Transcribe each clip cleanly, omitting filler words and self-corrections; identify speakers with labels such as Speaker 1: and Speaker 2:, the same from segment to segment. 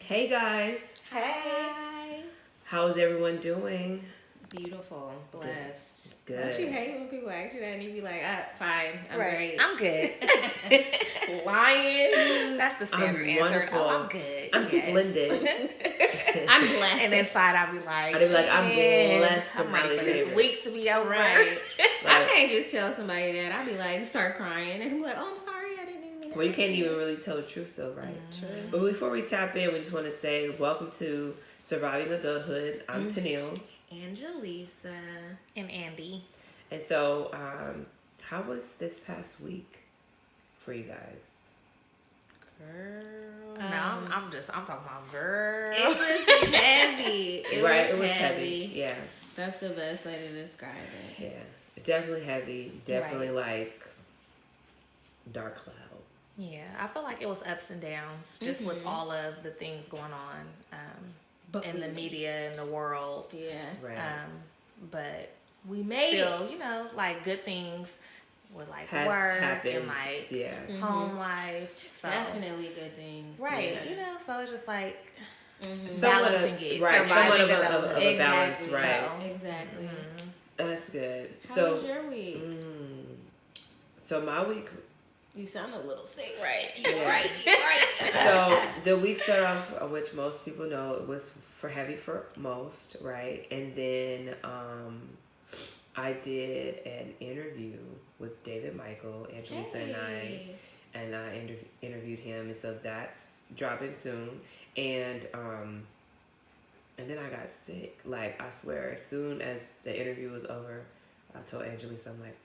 Speaker 1: Hey guys,
Speaker 2: Hey.
Speaker 1: how's everyone doing?
Speaker 2: Beautiful. Blessed.
Speaker 1: Good.
Speaker 3: Don't you hate when people ask you that and you be like, fine, I'm great.
Speaker 2: I'm good. Lying. That's the standard
Speaker 1: I'm
Speaker 2: answer.
Speaker 1: wonderful.
Speaker 2: Oh, I'm good.
Speaker 1: I'm
Speaker 2: Yes.
Speaker 1: splendid.
Speaker 3: I'm blessed.
Speaker 2: And inside I'll be like,
Speaker 1: I'd be like, I'm
Speaker 2: "Man,
Speaker 1: blessed,
Speaker 2: I'm ready
Speaker 1: somebody's
Speaker 2: for this
Speaker 1: favorite."
Speaker 2: week to be over.
Speaker 3: Right. I
Speaker 1: Like,
Speaker 3: can't just tell somebody that. I'd be like, start crying. And be like, oh, I'm sorry, I didn't even mean to
Speaker 1: well, you
Speaker 3: ask
Speaker 1: can't even really tell the truth though, right?
Speaker 3: True.
Speaker 1: But before we tap in, we just want to say welcome to Surviving Adulthood. I'm Tenile.
Speaker 3: Angelisa.
Speaker 2: And Andy.
Speaker 1: And so, how was this past week for you guys?
Speaker 2: Girl. No, I'm talking about girl.
Speaker 3: It was heavy.
Speaker 1: It was heavy. Yeah.
Speaker 3: That's the best way to describe it.
Speaker 1: Yeah. Definitely heavy. Definitely like dark cloud.
Speaker 2: Yeah, I feel like it was ups and downs just with all of the things going on
Speaker 3: But
Speaker 2: in
Speaker 3: we
Speaker 2: the
Speaker 3: made
Speaker 2: media and the world.
Speaker 3: Yeah.
Speaker 1: Right.
Speaker 2: But
Speaker 3: We made
Speaker 2: still, like good things with like
Speaker 1: Has
Speaker 2: work
Speaker 1: happened.
Speaker 2: and like
Speaker 1: Yeah.
Speaker 2: home life. So,
Speaker 3: Definitely good things.
Speaker 2: right,
Speaker 1: Yeah.
Speaker 2: So it's just like
Speaker 1: Somewhat
Speaker 2: balancing it,
Speaker 1: of, right, somewhat
Speaker 2: surviving
Speaker 1: of a
Speaker 2: adulthood.
Speaker 1: balance,
Speaker 3: Exactly.
Speaker 1: right?
Speaker 3: Exactly.
Speaker 1: That's good.
Speaker 3: How
Speaker 1: So,
Speaker 3: was your week?
Speaker 1: so my week.
Speaker 3: You sound a little sick, right?
Speaker 1: Yeah.
Speaker 3: You're right.
Speaker 1: So the week started off, which most people know, it was for heavy for most, right? And then I did an interview with David Michael, Angelisa and I interviewed him, and so that's dropping soon. And then I got sick. Like, I swear, as soon as the interview was over, I told Angelisa, I'm like,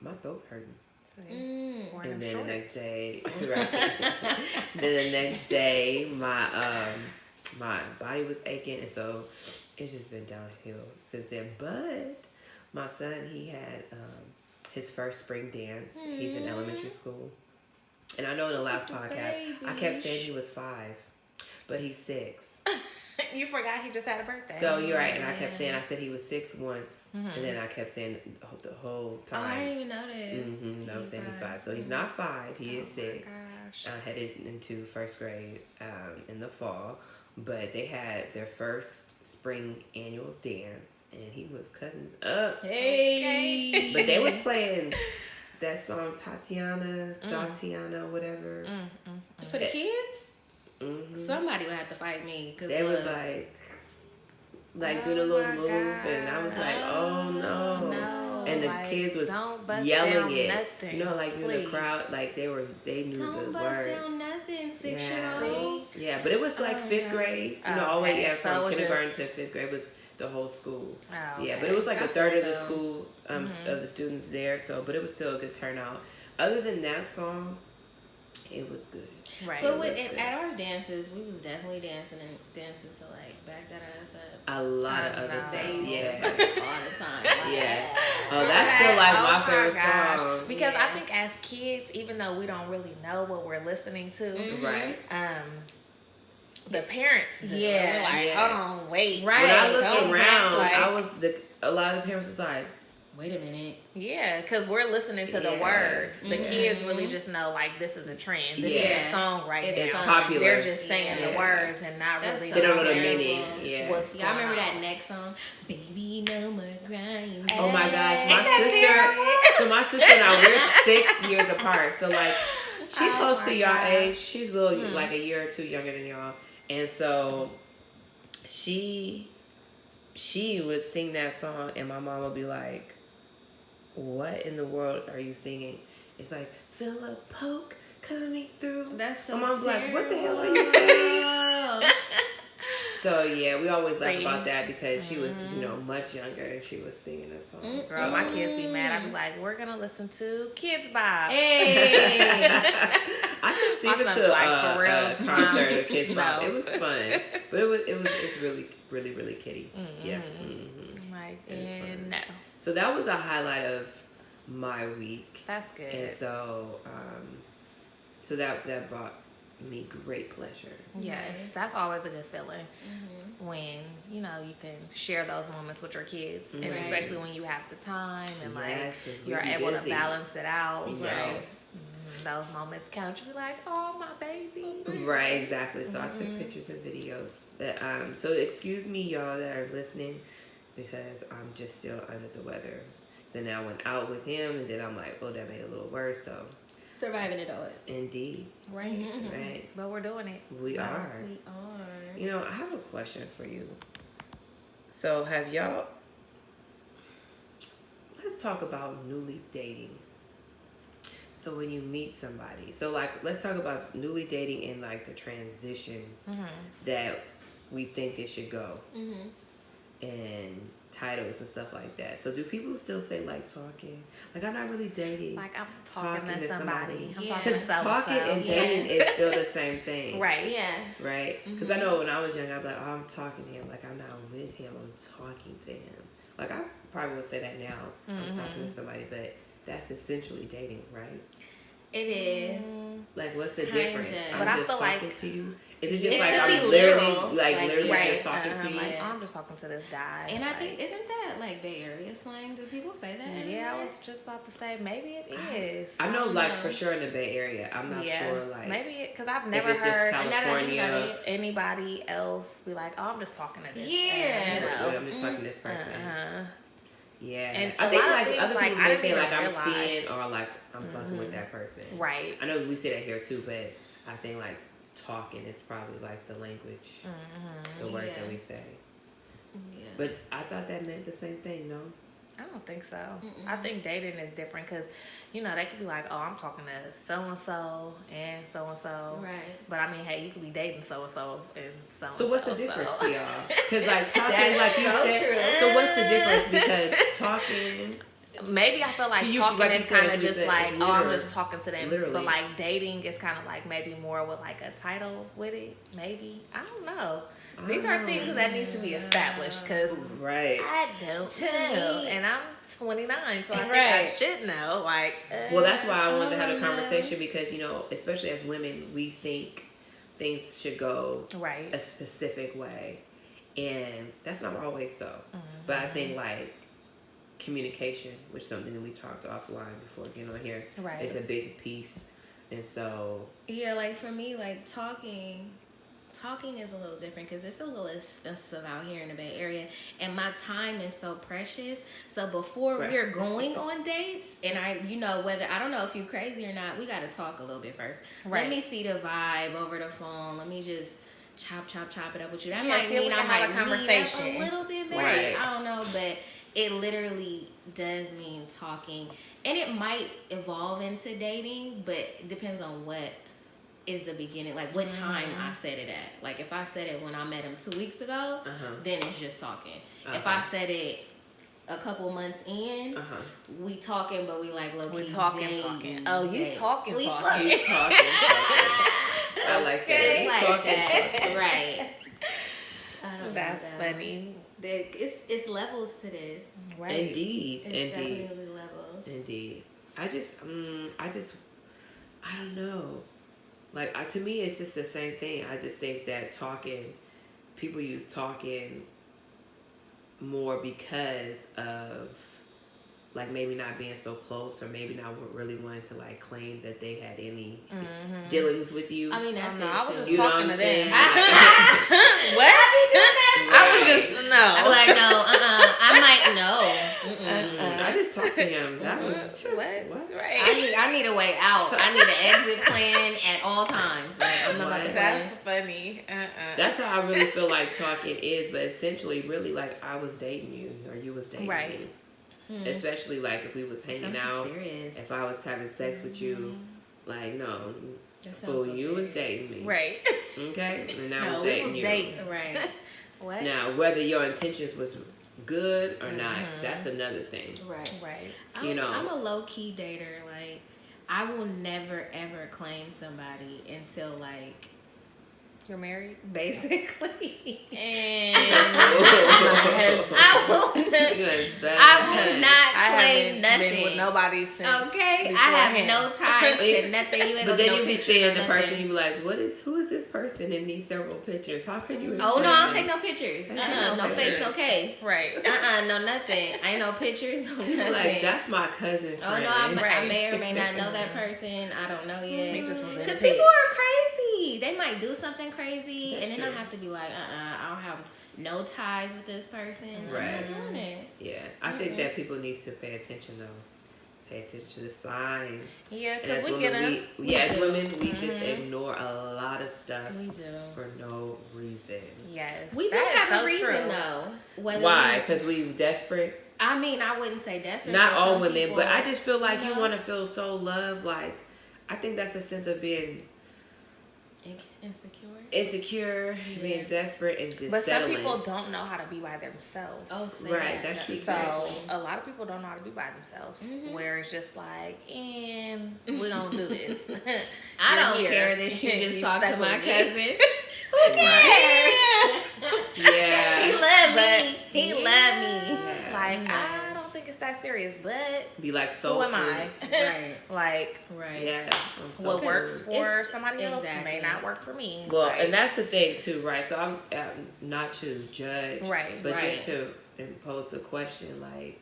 Speaker 1: my throat hurting. And then the next day, right? Then the next day, my body was aching, and so it's just been downhill since then. But my son, he had his first spring dance. He's in elementary school, and I know in the last podcast I kept saying he was 5, but he's 6.
Speaker 2: You forgot he just had a birthday.
Speaker 1: So you're right, and I kept saying, I said he was 6 once, and then I kept saying the whole
Speaker 3: Oh, I
Speaker 1: time.
Speaker 3: didn't even notice.
Speaker 1: I was saying he's 5. So he's not 5, he is 6.
Speaker 2: Gosh.
Speaker 1: Headed into first grade in the fall. But they had their first spring annual dance, and he was cutting up.
Speaker 3: Hey.
Speaker 1: But they was playing that song, Tatiana, whatever.
Speaker 3: For the kids?
Speaker 1: Mm-hmm.
Speaker 3: Somebody would have to fight me. Cause
Speaker 1: They was like doing a little move, and I was like, oh no. And the kids was yelling it.
Speaker 2: Nothing,
Speaker 1: you know, like in the crowd, like they knew
Speaker 3: Don't
Speaker 1: the
Speaker 3: bust
Speaker 1: word.
Speaker 3: down nothing, 6-year-old.
Speaker 1: Yeah, but it was like 5th grade. You know, all the way from
Speaker 2: So
Speaker 1: kindergarten to 5th grade was the whole school.
Speaker 2: Oh,
Speaker 1: Yeah,
Speaker 2: okay.
Speaker 1: but it was like a
Speaker 3: That's
Speaker 1: third
Speaker 3: good,
Speaker 1: of the
Speaker 3: though.
Speaker 1: school of the students there. So, but it was still a good turnout. Other than that song, it was good.
Speaker 2: Right.
Speaker 3: But
Speaker 1: was
Speaker 3: at
Speaker 1: good.
Speaker 3: our dances, we was definitely dancing to like back that ass up.
Speaker 1: A lot of other stuff. Yeah.
Speaker 3: All the time. Like,
Speaker 1: Yeah. Oh, that's still like my favorite
Speaker 2: gosh.
Speaker 1: song.
Speaker 2: Because
Speaker 3: Yeah.
Speaker 2: I think as kids, even though we don't really know what we're listening to,
Speaker 1: Right.
Speaker 2: the parents do.
Speaker 3: Yeah.
Speaker 2: We're like,
Speaker 1: Yeah.
Speaker 2: hold on, wait.
Speaker 3: Right.
Speaker 1: When I
Speaker 3: Don't
Speaker 1: looked around,
Speaker 2: like-
Speaker 1: a lot of the parents was like,
Speaker 3: wait a minute.
Speaker 2: Yeah, because we're listening to the
Speaker 1: Yeah.
Speaker 2: words. The kids really just know, like, this is a trend. This is
Speaker 3: Yeah.
Speaker 2: a song right
Speaker 3: It's
Speaker 2: now.
Speaker 1: popular.
Speaker 2: They're just saying
Speaker 1: Yeah.
Speaker 2: the words and not
Speaker 3: That's
Speaker 2: really
Speaker 3: so
Speaker 1: they don't know the
Speaker 3: terrible.
Speaker 1: meaning. Yeah.
Speaker 2: what's
Speaker 3: Y'all remember
Speaker 2: going
Speaker 3: that
Speaker 2: on.
Speaker 3: next song? Baby, no more crying.
Speaker 1: Oh my gosh, my
Speaker 2: Ain't that
Speaker 1: sister.
Speaker 2: terrible?
Speaker 1: So my sister and I, we're 6 years apart. So like, she's
Speaker 2: Oh
Speaker 1: close to
Speaker 2: my
Speaker 1: y'all
Speaker 2: gosh.
Speaker 1: age. She's a little like a year or 2 younger than y'all, and so she would sing that song, and my mom would be like, "What in the world are you singing?" It's like, "Feel a poke coming through."
Speaker 3: That's so
Speaker 1: my mom's like, "What the hell are you
Speaker 3: terrible.
Speaker 1: saying?" So yeah, we always laugh
Speaker 2: See?
Speaker 1: about that because she was, much younger and she was singing that song.
Speaker 2: Girl, my kids be mad. I be like, we're going to listen to Kids Bop.
Speaker 3: Hey.
Speaker 1: I took Steven
Speaker 2: My son's
Speaker 1: to
Speaker 2: like, for real?
Speaker 1: a concert of Kids Bop.
Speaker 2: No.
Speaker 1: It was fun, but it's really really really kiddie. Yeah. Mm-hmm.
Speaker 2: Like,
Speaker 1: It was fun.
Speaker 2: no.
Speaker 1: So that was a highlight of my week,
Speaker 2: That's good.
Speaker 1: and so that brought me great pleasure.
Speaker 2: Yes,
Speaker 3: Nice.
Speaker 2: that's always a good feeling when you can share those moments with your kids, and
Speaker 3: Right.
Speaker 2: especially when you have the time and
Speaker 1: Yes, 'cause we
Speaker 2: you're
Speaker 1: be
Speaker 2: able
Speaker 1: busy.
Speaker 2: to balance it out.
Speaker 1: Yes.
Speaker 2: So, Those moments count. You be like, oh, my baby.
Speaker 1: Right, exactly. So I took pictures and videos. But, so excuse me, y'all that are listening, because I'm just still under the weather. So now I went out with him, and then I'm like, oh, that made it a little worse. So
Speaker 3: Surviving Adulthood.
Speaker 1: indeed,
Speaker 2: Right.
Speaker 1: right,
Speaker 2: But we're doing it.
Speaker 1: we are.
Speaker 3: We are.
Speaker 1: You know, I have a question for you. So have y'all? Let's talk about newly dating. So when you meet somebody, so like let's talk about newly dating and like the transitions that we think it should go, and titles and stuff like that. So do people still say like talking? Like I'm not really dating.
Speaker 2: Like I'm talking to somebody. I'm
Speaker 3: Yeah.
Speaker 2: talking to
Speaker 1: Because talking and
Speaker 3: Yeah.
Speaker 1: dating is still the same thing.
Speaker 2: Right.
Speaker 3: Yeah.
Speaker 1: Right? Because I know when I was young, I'd be like, oh, I'm talking to him. Like, I'm not with him. I'm talking to him. Like, I probably would say that now. I'm talking to somebody. But that's essentially dating, right?
Speaker 3: It is.
Speaker 1: Like, what's the
Speaker 3: Kinda.
Speaker 1: difference?
Speaker 2: But I
Speaker 1: I'm just
Speaker 2: feel
Speaker 1: talking
Speaker 2: like
Speaker 1: to you? Is it just
Speaker 3: it
Speaker 1: like
Speaker 3: could
Speaker 1: I'm
Speaker 3: be
Speaker 1: literally,
Speaker 3: literal,
Speaker 1: like
Speaker 3: like,
Speaker 1: literally
Speaker 3: right.
Speaker 1: just talking to you?
Speaker 2: Like, oh, I'm just talking to this guy.
Speaker 3: And I
Speaker 2: like,
Speaker 3: think, isn't that like Bay Area slang? Do people say that?
Speaker 2: Yeah, I was just about to say maybe it is.
Speaker 1: I know, like, for sure in the Bay Area. I'm not sure, like,
Speaker 2: maybe because I've
Speaker 1: if
Speaker 2: never
Speaker 1: it's just
Speaker 2: heard
Speaker 1: California.
Speaker 2: anybody else be like, "Oh, I'm just talking to this."
Speaker 3: Yeah.
Speaker 2: and, you know.
Speaker 1: I'm just talking to this person. Yeah.
Speaker 2: And
Speaker 1: I
Speaker 2: a
Speaker 1: think
Speaker 2: lot of
Speaker 1: like
Speaker 2: things,
Speaker 1: other
Speaker 2: like,
Speaker 1: people
Speaker 2: I
Speaker 1: may
Speaker 2: didn't
Speaker 1: say
Speaker 2: even
Speaker 1: like I'm
Speaker 2: realize.
Speaker 1: seeing or like I'm fucking with that person.
Speaker 2: Right.
Speaker 1: I know we say that here too, but I think like talking is probably like the language, the words that we say.
Speaker 3: Yeah.
Speaker 1: But I thought that meant the same thing, no?
Speaker 2: I don't think so. I think dating is different because, you know, they could be like, oh, I'm talking to so-and-so and so-and-so.
Speaker 3: Right.
Speaker 2: But, I mean, hey, you could be dating so-and-so and so-and-so.
Speaker 1: So what's the difference to y'all? Because like talking,
Speaker 3: That's
Speaker 1: like you
Speaker 3: so
Speaker 1: said,
Speaker 3: true.
Speaker 1: so what's the difference? Because talking,
Speaker 2: Maybe I feel like
Speaker 1: you,
Speaker 2: talking
Speaker 1: like you
Speaker 2: is
Speaker 1: said,
Speaker 2: kind of
Speaker 1: you
Speaker 2: just
Speaker 1: said,
Speaker 2: like,
Speaker 1: it's
Speaker 2: oh, I'm
Speaker 1: literal.
Speaker 2: just talking to them.
Speaker 1: Literally.
Speaker 2: But like dating is kind of like maybe more with like a title with it. Maybe. I don't know. These are things that need to be established because
Speaker 1: right?
Speaker 2: I don't
Speaker 3: To
Speaker 2: know.
Speaker 3: me-
Speaker 2: And I'm 29, so I think I
Speaker 1: Right.
Speaker 2: should know. Like,
Speaker 1: Well, that's why I wanted to have a
Speaker 2: don't know.
Speaker 1: conversation because, you know, especially as women, we think things should go
Speaker 2: Right.
Speaker 1: a specific way. And that's not always so. But I think, like, communication, which is something that we talked offline before getting on here,
Speaker 2: Right.
Speaker 1: is a big piece. And so,
Speaker 3: Yeah, like for me, like talking is a little different because it's a little expensive out here in the Bay Area, and my time is so precious. So before
Speaker 1: Right.
Speaker 3: we're going on dates, and I don't know if you're crazy or not, we got to talk a little bit first.
Speaker 2: Right.
Speaker 3: Let me see the vibe over the phone. Let me just chop it up with you. That
Speaker 2: Yeah,
Speaker 3: might
Speaker 2: see, we
Speaker 3: mean I
Speaker 2: can have a
Speaker 3: might
Speaker 2: conversation.
Speaker 3: conversation a little bit, maybe.
Speaker 1: Right.
Speaker 3: I don't know, but it literally does mean talking, and it might evolve into dating, but it depends on what is the beginning, like what time I said it at. Like if I said it when I met him 2 weeks ago, then it's just talking. If I said it a couple months in, we talking, but we like low key
Speaker 2: We talking. Oh, you
Speaker 3: dating.
Speaker 2: talking.
Speaker 1: you talking. I like that.
Speaker 3: It's
Speaker 1: You
Speaker 3: like
Speaker 1: talking.
Speaker 3: that, right? I don't
Speaker 2: That's
Speaker 3: know.
Speaker 2: funny.
Speaker 3: It's levels to this.
Speaker 2: Right.
Speaker 1: Indeed.
Speaker 3: It's
Speaker 1: Indeed.
Speaker 3: definitely levels.
Speaker 1: Indeed. I don't know. Like, to me, it's just the same thing. I just think that people use talking more because of, like, maybe not being so close or maybe not really wanting to, like, claim that they had any dealings with you.
Speaker 3: I mean, that's
Speaker 2: No, I was just
Speaker 1: You know what
Speaker 2: talking
Speaker 1: I'm
Speaker 2: to
Speaker 1: saying?
Speaker 2: them. What? I was just
Speaker 3: I'd be
Speaker 2: no.
Speaker 3: like, no, I might know.
Speaker 1: I just talked to him. That was
Speaker 2: What? Right.
Speaker 3: I need a way out. I need an exit plan at all times. Like, I'm not about to
Speaker 2: That's
Speaker 3: play.
Speaker 2: funny.
Speaker 1: That's how I really feel like talking is, but essentially, really, like, I was dating you or you was dating
Speaker 2: Right.
Speaker 1: me. Especially, like, if we was hanging out,
Speaker 3: Serious.
Speaker 1: if I was having sex with you, like, no,
Speaker 3: That sounds
Speaker 1: fool,
Speaker 3: so
Speaker 1: you was
Speaker 3: serious.
Speaker 1: dating me.
Speaker 2: Right.
Speaker 1: Okay? And I
Speaker 2: No,
Speaker 1: was
Speaker 2: we
Speaker 1: dating
Speaker 2: was
Speaker 1: you.
Speaker 2: dating.
Speaker 3: Right.
Speaker 2: What?
Speaker 1: Now, whether your intentions was good or not, that's another thing.
Speaker 3: Right.
Speaker 2: Right.
Speaker 1: You know.
Speaker 3: I'm a low key dater. Like, I will never ever claim somebody until like
Speaker 2: You're married?
Speaker 3: Basically.
Speaker 2: And
Speaker 3: I will not play nothing.
Speaker 2: Been with nobody since.
Speaker 3: Okay, I have no time to nothing. You ain't
Speaker 1: but then
Speaker 3: no
Speaker 1: you be
Speaker 3: pictures
Speaker 1: seeing
Speaker 3: or
Speaker 1: the
Speaker 3: nothing.
Speaker 1: person, you be like, who is this person in these several pictures? How can you explain
Speaker 3: Oh no, I don't
Speaker 1: this?
Speaker 3: take no pictures. No
Speaker 1: pictures.
Speaker 3: face, no case.
Speaker 2: Right.
Speaker 3: No nothing. I ain't no pictures, no
Speaker 1: She be
Speaker 3: nothing.
Speaker 1: like, that's my cousin friend.
Speaker 3: Oh no, I may or may not know that person. I don't know yet. Because people are crazy. They might do something crazy,
Speaker 1: That's
Speaker 3: and then
Speaker 1: true.
Speaker 3: I have to be like, I don't have no ties with this person.
Speaker 1: Right.
Speaker 3: I'm not doing it.
Speaker 1: Yeah, I think that people need to pay attention though. Pay attention to the signs.
Speaker 2: Yeah,
Speaker 1: And
Speaker 2: because
Speaker 1: as
Speaker 2: we get
Speaker 1: women,
Speaker 2: them.
Speaker 1: as women, we just ignore a lot of stuff
Speaker 3: We do.
Speaker 1: for no reason.
Speaker 2: Yes.
Speaker 3: We do
Speaker 2: that is
Speaker 3: have
Speaker 2: so
Speaker 3: a reason
Speaker 2: true.
Speaker 3: though. Whether
Speaker 1: Why? Because we desperate.
Speaker 3: I mean, I wouldn't say desperate.
Speaker 1: Not
Speaker 3: but
Speaker 1: all
Speaker 3: some
Speaker 1: women,
Speaker 3: people,
Speaker 1: but I just feel like you
Speaker 3: know,
Speaker 1: want to feel so loved. Like, I think that's a sense of being insecure, being desperate, and just
Speaker 2: But
Speaker 1: settling.
Speaker 2: some people don't know how to be by themselves.
Speaker 3: Oh,
Speaker 1: Right, that's true.
Speaker 2: So a lot of people don't know how to be by themselves. Where it's just like, and we don't do this.
Speaker 3: I
Speaker 2: You're
Speaker 3: don't
Speaker 2: here.
Speaker 3: care that you just
Speaker 2: You
Speaker 3: talked to
Speaker 2: stuck
Speaker 3: my
Speaker 2: with me.
Speaker 3: cousin. Who cares?
Speaker 1: Yeah.
Speaker 3: He loved
Speaker 2: But-
Speaker 3: me. He loved me.
Speaker 1: Yeah.
Speaker 2: Like,
Speaker 3: No.
Speaker 2: I don't think it's that serious, but
Speaker 1: Be like
Speaker 2: who
Speaker 1: soul
Speaker 2: am I?
Speaker 3: Right.
Speaker 2: Like,
Speaker 3: Right.
Speaker 1: Yeah. I'm so
Speaker 2: what works
Speaker 1: food.
Speaker 2: for somebody else
Speaker 3: Exactly.
Speaker 2: may not work for me.
Speaker 1: Well,
Speaker 2: like,
Speaker 1: and that's the thing too, right? So I'm not to judge,
Speaker 2: Right.
Speaker 1: But
Speaker 3: Right.
Speaker 1: just to impose the question, like,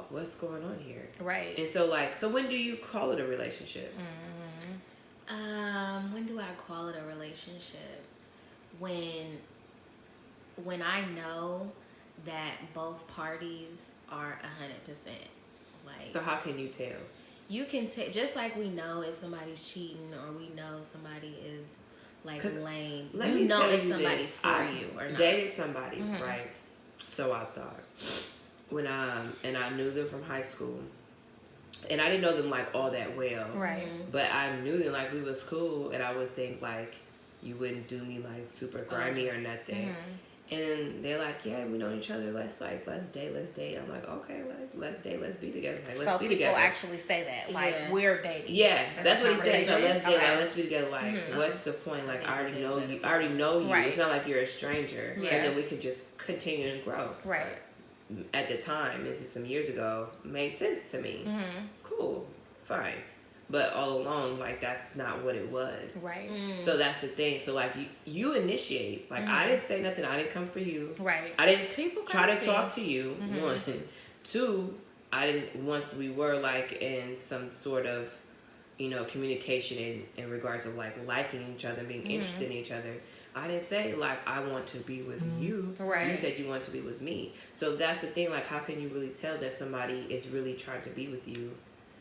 Speaker 1: what's going on here?
Speaker 2: right.
Speaker 1: And so, like, so when do you call it a relationship?
Speaker 3: When do I call it a relationship? When I know that both parties are 100%. Like,
Speaker 1: So how can you tell?
Speaker 3: you can just like we know if somebody's cheating or we know somebody is like
Speaker 1: 'Cause
Speaker 3: lame.
Speaker 1: Let
Speaker 3: You
Speaker 1: me
Speaker 3: know
Speaker 1: tell
Speaker 3: if
Speaker 1: you
Speaker 3: somebody's
Speaker 1: this.
Speaker 3: for
Speaker 1: I
Speaker 3: you or not.
Speaker 1: dated somebody, right? So I thought when and I knew them from high school, and I didn't know them like all that well,
Speaker 2: Right.
Speaker 1: But I knew them like we was cool, and I would think like you wouldn't do me like super grimy or nothing. And they're like, yeah, we know each other. Let's date. I'm like, okay, let's date. Let's be together. Like, let's
Speaker 2: So
Speaker 1: be
Speaker 2: people
Speaker 1: together.
Speaker 2: actually say that, like,
Speaker 3: Yeah.
Speaker 2: we're dating.
Speaker 1: Yeah, that's what he said. So
Speaker 2: conversation.
Speaker 1: let's date.
Speaker 2: Okay.
Speaker 1: Like, let's be together. Like, what's the point? Like, I already know you. I already know you.
Speaker 2: Right.
Speaker 1: It's not like you're a stranger.
Speaker 2: Yeah.
Speaker 1: And then we can just continue to grow.
Speaker 2: Right.
Speaker 1: At the time, this is some years ago, made sense to me. Cool, fine. But all along, like, that's not what it was.
Speaker 2: Right.
Speaker 1: So that's the thing. So like you initiate. Like I didn't say nothing. I didn't come for you.
Speaker 2: Right.
Speaker 1: I didn't
Speaker 3: People
Speaker 1: try to
Speaker 3: crazy.
Speaker 1: talk to you. One, two. I didn't. Once we were like in some sort of, communication in regards of like liking each other, being interested in each other. I didn't say like I want to be with you.
Speaker 2: Right.
Speaker 1: You said you want to be with me. So that's the thing. Like how can you really tell that somebody is really trying to be with you?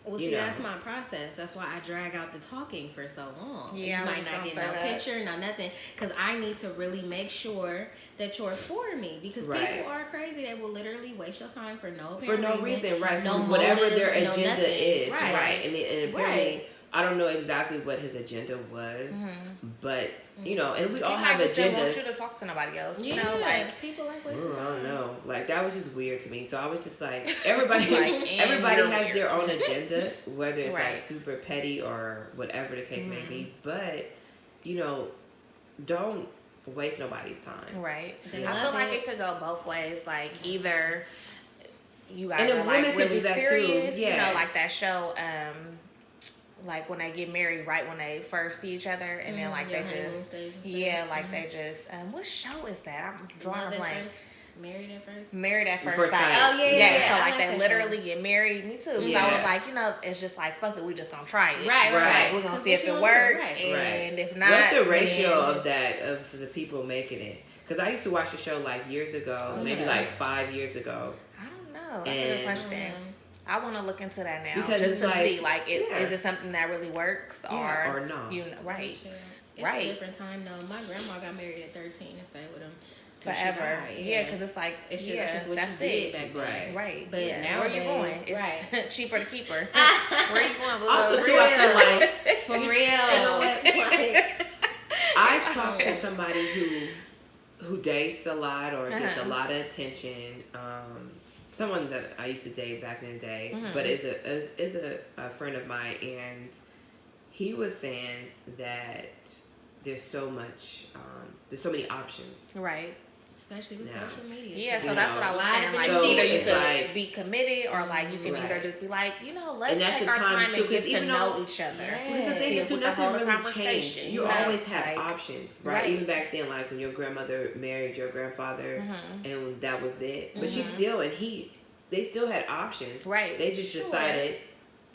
Speaker 3: Well,
Speaker 1: You
Speaker 3: see,
Speaker 1: know.
Speaker 3: that's my process. That's why I drag out the talking for so long.
Speaker 2: Yeah, I
Speaker 3: You
Speaker 2: was
Speaker 3: might not
Speaker 2: gonna
Speaker 3: get
Speaker 2: say
Speaker 3: no
Speaker 2: that.
Speaker 3: picture, no nothing. Because I need to really make sure that you're for me. Because
Speaker 1: Right.
Speaker 3: people are crazy. They will literally waste your time for no
Speaker 1: For no reason, right?
Speaker 3: No
Speaker 1: For whatever
Speaker 3: motive,
Speaker 1: their
Speaker 3: no
Speaker 1: agenda
Speaker 3: nothing.
Speaker 1: is,
Speaker 3: Right.
Speaker 1: right? And apparently,
Speaker 3: Right.
Speaker 1: I don't know exactly what his agenda was, but and we all
Speaker 2: He
Speaker 1: have
Speaker 2: might just don't want
Speaker 1: agendas.
Speaker 2: you to talk to nobody else.
Speaker 3: Yeah,
Speaker 2: You know, like,
Speaker 3: people like
Speaker 1: I
Speaker 3: wasting
Speaker 1: don't
Speaker 3: time.
Speaker 1: know. Like that was just weird to me. So I was just like, everybody,
Speaker 2: Like, and
Speaker 1: everybody
Speaker 2: you're
Speaker 1: has
Speaker 2: weird.
Speaker 1: their own agenda, whether it's
Speaker 2: Right.
Speaker 1: like super petty or whatever the case may be. But don't waste nobody's time.
Speaker 2: right.
Speaker 3: They
Speaker 2: I
Speaker 3: love
Speaker 2: feel like
Speaker 3: it.
Speaker 2: it could go both ways. Like either you guys
Speaker 1: And a
Speaker 2: are
Speaker 1: woman
Speaker 2: like
Speaker 1: could
Speaker 2: really
Speaker 1: do that, too.
Speaker 2: serious,
Speaker 1: Yeah.
Speaker 2: like that show, like when they get married, right when they first see each other, and then like
Speaker 3: Your
Speaker 2: they
Speaker 3: honeymoon
Speaker 2: just,
Speaker 3: stage and stuff.
Speaker 2: yeah, like they just, what show is that? I'm drawing
Speaker 3: Love
Speaker 2: a
Speaker 3: at
Speaker 2: blank.
Speaker 3: first- Married at first.
Speaker 2: Married at First
Speaker 1: First
Speaker 2: Sight.
Speaker 1: Sight.
Speaker 3: Oh, yeah.
Speaker 2: So
Speaker 3: I
Speaker 2: like
Speaker 3: like
Speaker 2: they
Speaker 3: that
Speaker 2: literally get married. Me too. So I
Speaker 1: Yeah.
Speaker 2: was like, it's just like fuck it. We just gonna try it.
Speaker 3: Right.
Speaker 1: Right.
Speaker 2: We're gonna
Speaker 3: 'Cause
Speaker 2: see
Speaker 3: what
Speaker 2: if
Speaker 3: you
Speaker 2: it
Speaker 3: gonna do?
Speaker 2: works,
Speaker 3: Right.
Speaker 2: and if not,
Speaker 1: What's the ratio
Speaker 2: then-
Speaker 1: of that of the people making it? Because I used to watch the show like years ago, maybe
Speaker 3: yeah.
Speaker 1: like 5 years ago.
Speaker 2: I don't know. That's a good
Speaker 1: And-
Speaker 2: question. I want to look into that now
Speaker 1: Because
Speaker 2: just
Speaker 1: it's
Speaker 2: to
Speaker 1: like,
Speaker 2: see, like, is
Speaker 1: yeah.
Speaker 2: it something that really works
Speaker 1: Yeah, or no.
Speaker 2: Right.
Speaker 3: It's
Speaker 2: Right.
Speaker 3: a different time though. My grandma got married at 13 and stayed with him till she
Speaker 2: Forever.
Speaker 3: died.
Speaker 2: Yeah, because it's like,
Speaker 3: It's just,
Speaker 2: yeah,
Speaker 3: that's just what
Speaker 2: that's
Speaker 3: you did
Speaker 2: it.
Speaker 3: back then.
Speaker 1: Right.
Speaker 2: Right.
Speaker 3: But
Speaker 2: yeah.
Speaker 3: now
Speaker 2: where you going? It's
Speaker 3: right.
Speaker 2: cheaper to keep her. Where you going? boo?
Speaker 1: Also,
Speaker 2: For
Speaker 1: too, I feel
Speaker 2: real.
Speaker 1: like
Speaker 3: For real.
Speaker 1: You know what?
Speaker 3: Like,
Speaker 1: I talk to somebody who dates a lot or gets a
Speaker 2: Uh-huh.
Speaker 1: lot of attention. Someone that I used to date back in the day, but is a friend of mine, and he was saying that there's so much, there's so many options.
Speaker 2: Right.
Speaker 3: Especially with
Speaker 1: Now.
Speaker 3: social media.
Speaker 2: Yeah,
Speaker 3: too.
Speaker 2: so that's what I was saying. Like,
Speaker 1: So
Speaker 2: either you
Speaker 1: it's
Speaker 2: could
Speaker 1: like-
Speaker 2: be committed, or like you can
Speaker 1: Right.
Speaker 2: either just be like, let's
Speaker 1: And that's
Speaker 2: take
Speaker 1: the
Speaker 2: our
Speaker 1: times,
Speaker 2: time
Speaker 1: too,
Speaker 2: and get
Speaker 1: 'cause
Speaker 2: to
Speaker 1: even
Speaker 2: know
Speaker 1: though-
Speaker 2: each other.
Speaker 3: Yes.
Speaker 1: Because the thing
Speaker 2: See
Speaker 1: is,
Speaker 2: if
Speaker 1: too,
Speaker 2: we can
Speaker 1: nothing
Speaker 2: hold a
Speaker 1: really
Speaker 2: conversation,
Speaker 1: changed. You
Speaker 2: you know?
Speaker 1: always have
Speaker 2: Like-
Speaker 1: options, right?
Speaker 2: Right.
Speaker 1: Even back then, like when your grandmother married your grandfather, and that was it. But she still, they still had options.
Speaker 2: Right.
Speaker 1: They just
Speaker 3: Sure.
Speaker 1: decided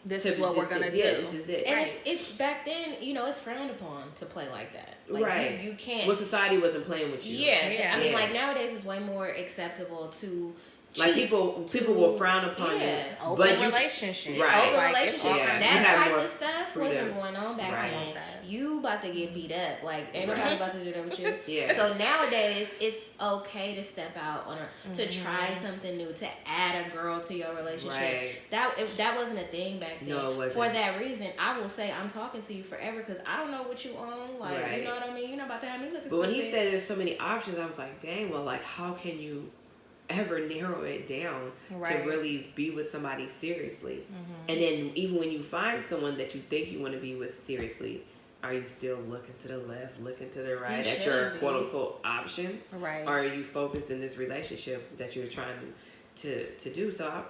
Speaker 2: This
Speaker 1: to
Speaker 2: is what we're
Speaker 1: just-
Speaker 2: gonna do.
Speaker 1: yeah, this is it.
Speaker 3: And
Speaker 2: Right.
Speaker 3: it's back then, it's frowned upon to play like that. Like,
Speaker 1: Right.
Speaker 3: You can't.
Speaker 1: Well, society wasn't playing with you.
Speaker 3: Yeah. I mean,
Speaker 1: Yeah.
Speaker 3: like nowadays it's way more acceptable to.
Speaker 1: Like
Speaker 3: cheat,
Speaker 1: people
Speaker 3: to-
Speaker 1: will frown upon
Speaker 3: yeah.
Speaker 1: you,
Speaker 2: Open
Speaker 1: but you
Speaker 2: relationship.
Speaker 1: Right.
Speaker 3: Open
Speaker 2: Like, it's
Speaker 3: relationship.
Speaker 2: all
Speaker 1: Yeah.
Speaker 2: kinds
Speaker 1: You
Speaker 3: That
Speaker 1: have
Speaker 3: type
Speaker 1: more
Speaker 3: of stuff
Speaker 1: freedom.
Speaker 3: wasn't going on back
Speaker 1: Right.
Speaker 3: then. You about to get beat up. Like, ain't nobody
Speaker 1: Right.
Speaker 3: about to do that with you.
Speaker 1: Yeah.
Speaker 3: So nowadays, it's okay to step out on to try something new, to add a girl to your relationship.
Speaker 1: Right.
Speaker 3: That wasn't a thing back then.
Speaker 1: No, it wasn't.
Speaker 3: For that reason, I will say I'm talking to you forever because I don't know what you own. Like,
Speaker 1: Right.
Speaker 3: you know what I mean? You're not about to have me looking
Speaker 1: But when he
Speaker 3: stupid.
Speaker 1: said there's so many options, I was like, dang, well, like, how can you ever narrow it down
Speaker 2: Right.
Speaker 1: to really be with somebody seriously? And then even when you find someone that you think you want to be with seriously, are you still looking to the left, looking to the right
Speaker 3: You
Speaker 1: at your
Speaker 3: should be.
Speaker 1: quote unquote options?
Speaker 2: Right.
Speaker 1: Or are you focused in this relationship that you're trying to do? So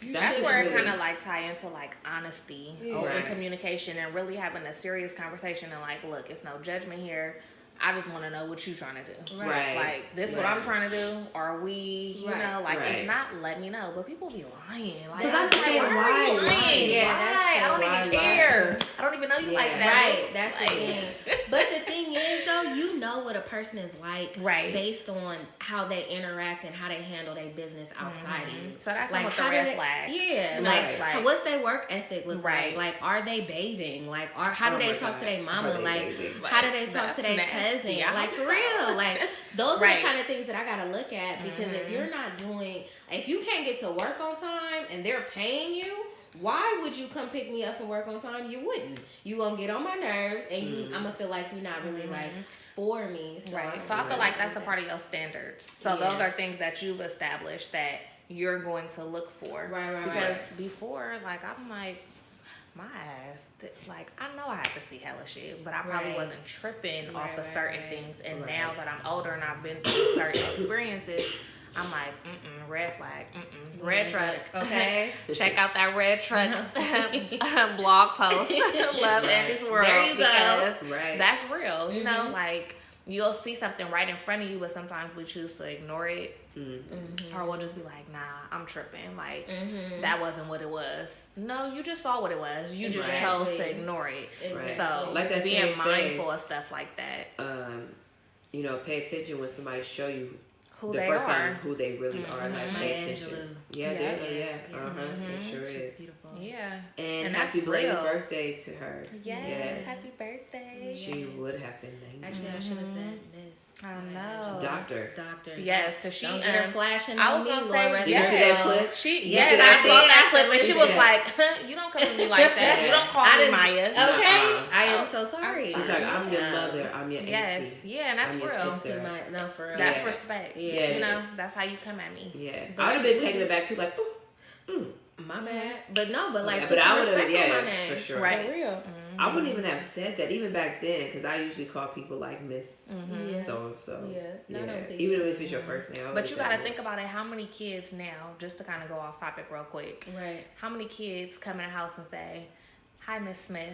Speaker 2: That's
Speaker 1: just
Speaker 2: where it
Speaker 1: really-
Speaker 2: kind of like tie into like honesty,
Speaker 3: Yeah.
Speaker 2: open
Speaker 1: Right.
Speaker 2: communication, and really having a serious conversation and like, look, it's no judgment here. I just want to know what you trying to do.
Speaker 1: Right.
Speaker 2: Like, this what
Speaker 1: Right.
Speaker 2: I'm trying to do? Are we, you
Speaker 3: Right.
Speaker 2: know, like,
Speaker 1: Right.
Speaker 2: if not, let me know. But people be lying. Like,
Speaker 1: So that's the
Speaker 2: like,
Speaker 1: thing,
Speaker 2: why are
Speaker 1: why?
Speaker 2: you lying?
Speaker 3: Yeah,
Speaker 2: Why?
Speaker 3: that's
Speaker 2: I don't
Speaker 1: why
Speaker 2: even
Speaker 1: lie?
Speaker 2: care. I don't even know you like
Speaker 1: Yeah.
Speaker 2: that.
Speaker 3: Right, that's the
Speaker 2: Like-
Speaker 3: thing. But the thing is, though, you know what a person is like
Speaker 2: Right.
Speaker 3: based on how they interact and how they handle their business outside of you.
Speaker 2: So that comes
Speaker 3: Like,
Speaker 2: with the
Speaker 3: how do
Speaker 2: red
Speaker 3: they,
Speaker 2: flags.
Speaker 3: yeah,
Speaker 1: Right.
Speaker 3: like what's their work ethic look
Speaker 2: Right.
Speaker 3: like? Like, are they bathing? Like, how do
Speaker 1: Oh
Speaker 3: they
Speaker 1: my
Speaker 3: talk
Speaker 1: God.
Speaker 3: to their
Speaker 1: Are
Speaker 3: mama?
Speaker 1: they
Speaker 3: Like,
Speaker 1: bathing?
Speaker 3: how do they talk
Speaker 2: That's
Speaker 3: to their
Speaker 2: nasty.
Speaker 3: cousin?
Speaker 2: I
Speaker 3: Like,
Speaker 2: hope
Speaker 3: for
Speaker 2: so.
Speaker 3: real. Like, those are
Speaker 2: Right.
Speaker 3: the kind of things that I gotta look at because if you're not doing, if you can't get to work on time and they're paying you, why would you come pick me up and work on time? You wouldn't. You gonna get on my nerves, and I'm gonna feel like you're not really like for me. So
Speaker 2: Right.
Speaker 3: I'm
Speaker 2: So I feel
Speaker 3: really
Speaker 2: like that's a
Speaker 3: like
Speaker 2: part of your standards. So
Speaker 3: Yeah.
Speaker 2: those are things that you've established that you're going to look for.
Speaker 3: Right.
Speaker 2: Because before, like, I'm like, my ass, like, I know I have to see hella shit, but I probably
Speaker 3: Right.
Speaker 2: wasn't tripping off of
Speaker 3: Right,
Speaker 2: certain
Speaker 3: right.
Speaker 2: things. And
Speaker 1: Right.
Speaker 2: now that I'm older and I've been through certain experiences, I'm like, red flag, red truck.
Speaker 3: Okay.
Speaker 2: Check out that red truck blog post. Love
Speaker 1: Right.
Speaker 2: Andy's World.
Speaker 3: There you go.
Speaker 2: Because
Speaker 1: Right.
Speaker 2: that's real. You know, like, you'll see something right in front of you, but sometimes we choose to ignore it. Or we'll just be like, nah, I'm tripping. Like, that wasn't what it was. No, you just saw what it was. You just
Speaker 3: Exactly.
Speaker 2: chose to ignore it.
Speaker 3: Exactly.
Speaker 2: So,
Speaker 1: Like that
Speaker 2: being
Speaker 1: saying,
Speaker 2: mindful of stuff like that.
Speaker 1: Pay attention when somebody show you
Speaker 2: Who
Speaker 1: the
Speaker 2: they
Speaker 1: first
Speaker 2: are.
Speaker 1: time who they really are. Like,
Speaker 3: My
Speaker 1: pay
Speaker 3: Angela.
Speaker 1: attention. Yeah,
Speaker 2: Yeah.
Speaker 1: there you go. Yeah,
Speaker 3: Yes,
Speaker 1: it sure
Speaker 3: She's
Speaker 1: is.
Speaker 3: beautiful.
Speaker 2: Yeah.
Speaker 1: And
Speaker 2: that's
Speaker 1: happy belated
Speaker 2: real.
Speaker 1: birthday to her.
Speaker 2: Yes. Happy birthday.
Speaker 1: She would have been 90.
Speaker 3: Actually, I should have said this.
Speaker 2: I know.
Speaker 1: Doctor.
Speaker 2: Yes, because she
Speaker 3: Don't get her flashing
Speaker 2: I
Speaker 3: on
Speaker 2: was
Speaker 3: me,
Speaker 2: gonna
Speaker 3: Lord
Speaker 2: say,
Speaker 3: rest
Speaker 1: Did you
Speaker 3: her
Speaker 1: see
Speaker 2: yes.
Speaker 1: that
Speaker 3: soul.
Speaker 1: clip?
Speaker 2: She,
Speaker 1: You
Speaker 2: yes,
Speaker 1: see
Speaker 2: I
Speaker 1: that
Speaker 2: saw
Speaker 3: clip?
Speaker 2: that clip, and she was
Speaker 1: Yeah.
Speaker 2: like, "You don't come to me like that. You don't call
Speaker 3: I
Speaker 2: me
Speaker 3: didn't-
Speaker 2: Maya."
Speaker 3: Okay,
Speaker 1: Nuh-uh.
Speaker 3: I am so sorry.
Speaker 1: She's like, I'm your
Speaker 3: Yeah.
Speaker 1: mother. I'm your
Speaker 2: Yes,
Speaker 1: auntie.
Speaker 2: yeah, and that's
Speaker 1: I'm your
Speaker 2: real.
Speaker 1: sister.
Speaker 3: No, for real.
Speaker 2: That's
Speaker 1: Yeah.
Speaker 2: respect.
Speaker 3: Yeah,
Speaker 1: it
Speaker 2: you know,
Speaker 1: is.
Speaker 2: that's how you come at me.
Speaker 1: Yeah.
Speaker 3: But
Speaker 1: I would have
Speaker 3: she
Speaker 1: been taken
Speaker 3: was-
Speaker 1: aback too, like, ooh.
Speaker 3: My bad. But no, but like,
Speaker 1: Yeah,
Speaker 3: put
Speaker 1: but
Speaker 3: some
Speaker 1: I would've-
Speaker 3: respect on
Speaker 1: yeah,
Speaker 3: my name.
Speaker 1: for sure.
Speaker 2: Right.
Speaker 3: For real.
Speaker 1: I wouldn't even have said that even back then because I usually call people like Miss
Speaker 3: Yeah.
Speaker 1: so and so.
Speaker 3: Yeah. No, I don't think
Speaker 1: Even
Speaker 3: so.
Speaker 1: if it's your first name. I
Speaker 2: But
Speaker 1: always
Speaker 2: you
Speaker 1: say
Speaker 2: got to
Speaker 1: Miss.
Speaker 2: think about it. How many kids now, just to kind of go off topic real quick,
Speaker 3: Right.
Speaker 2: how many kids come in the house and say, "Hi, Miss Smith"?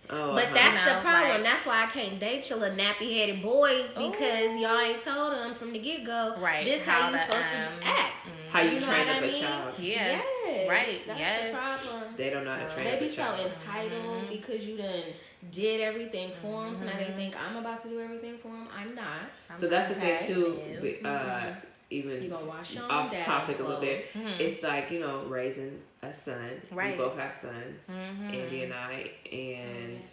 Speaker 1: Oh,
Speaker 3: But that's
Speaker 2: You
Speaker 3: the
Speaker 2: know,
Speaker 3: problem.
Speaker 2: like-
Speaker 3: That's why I can't date your little nappy headed boys because y'all ain't told them from the get go.
Speaker 2: Right,
Speaker 3: This
Speaker 2: how
Speaker 3: how you
Speaker 2: to,
Speaker 3: supposed to act.
Speaker 1: how you
Speaker 3: know
Speaker 1: train
Speaker 3: what
Speaker 1: up
Speaker 3: I
Speaker 1: a
Speaker 3: mean?
Speaker 1: child.
Speaker 2: Yeah.
Speaker 3: Yes.
Speaker 2: Right,
Speaker 3: That's
Speaker 2: yes.
Speaker 3: the problem.
Speaker 1: They don't know how to train
Speaker 3: They
Speaker 1: up
Speaker 3: be
Speaker 1: a
Speaker 3: so
Speaker 1: child.
Speaker 3: entitled because you done did everything for them. So now they think I'm about to do everything for them. I'm not.
Speaker 1: So that's the thing
Speaker 3: Okay.
Speaker 1: too.
Speaker 3: You
Speaker 1: Even
Speaker 3: gonna wash your own
Speaker 1: off
Speaker 3: daddy
Speaker 1: topic a little
Speaker 3: clothes.
Speaker 1: bit, it's like raising a son.
Speaker 2: Right.
Speaker 1: We both have sons, Andy and I, and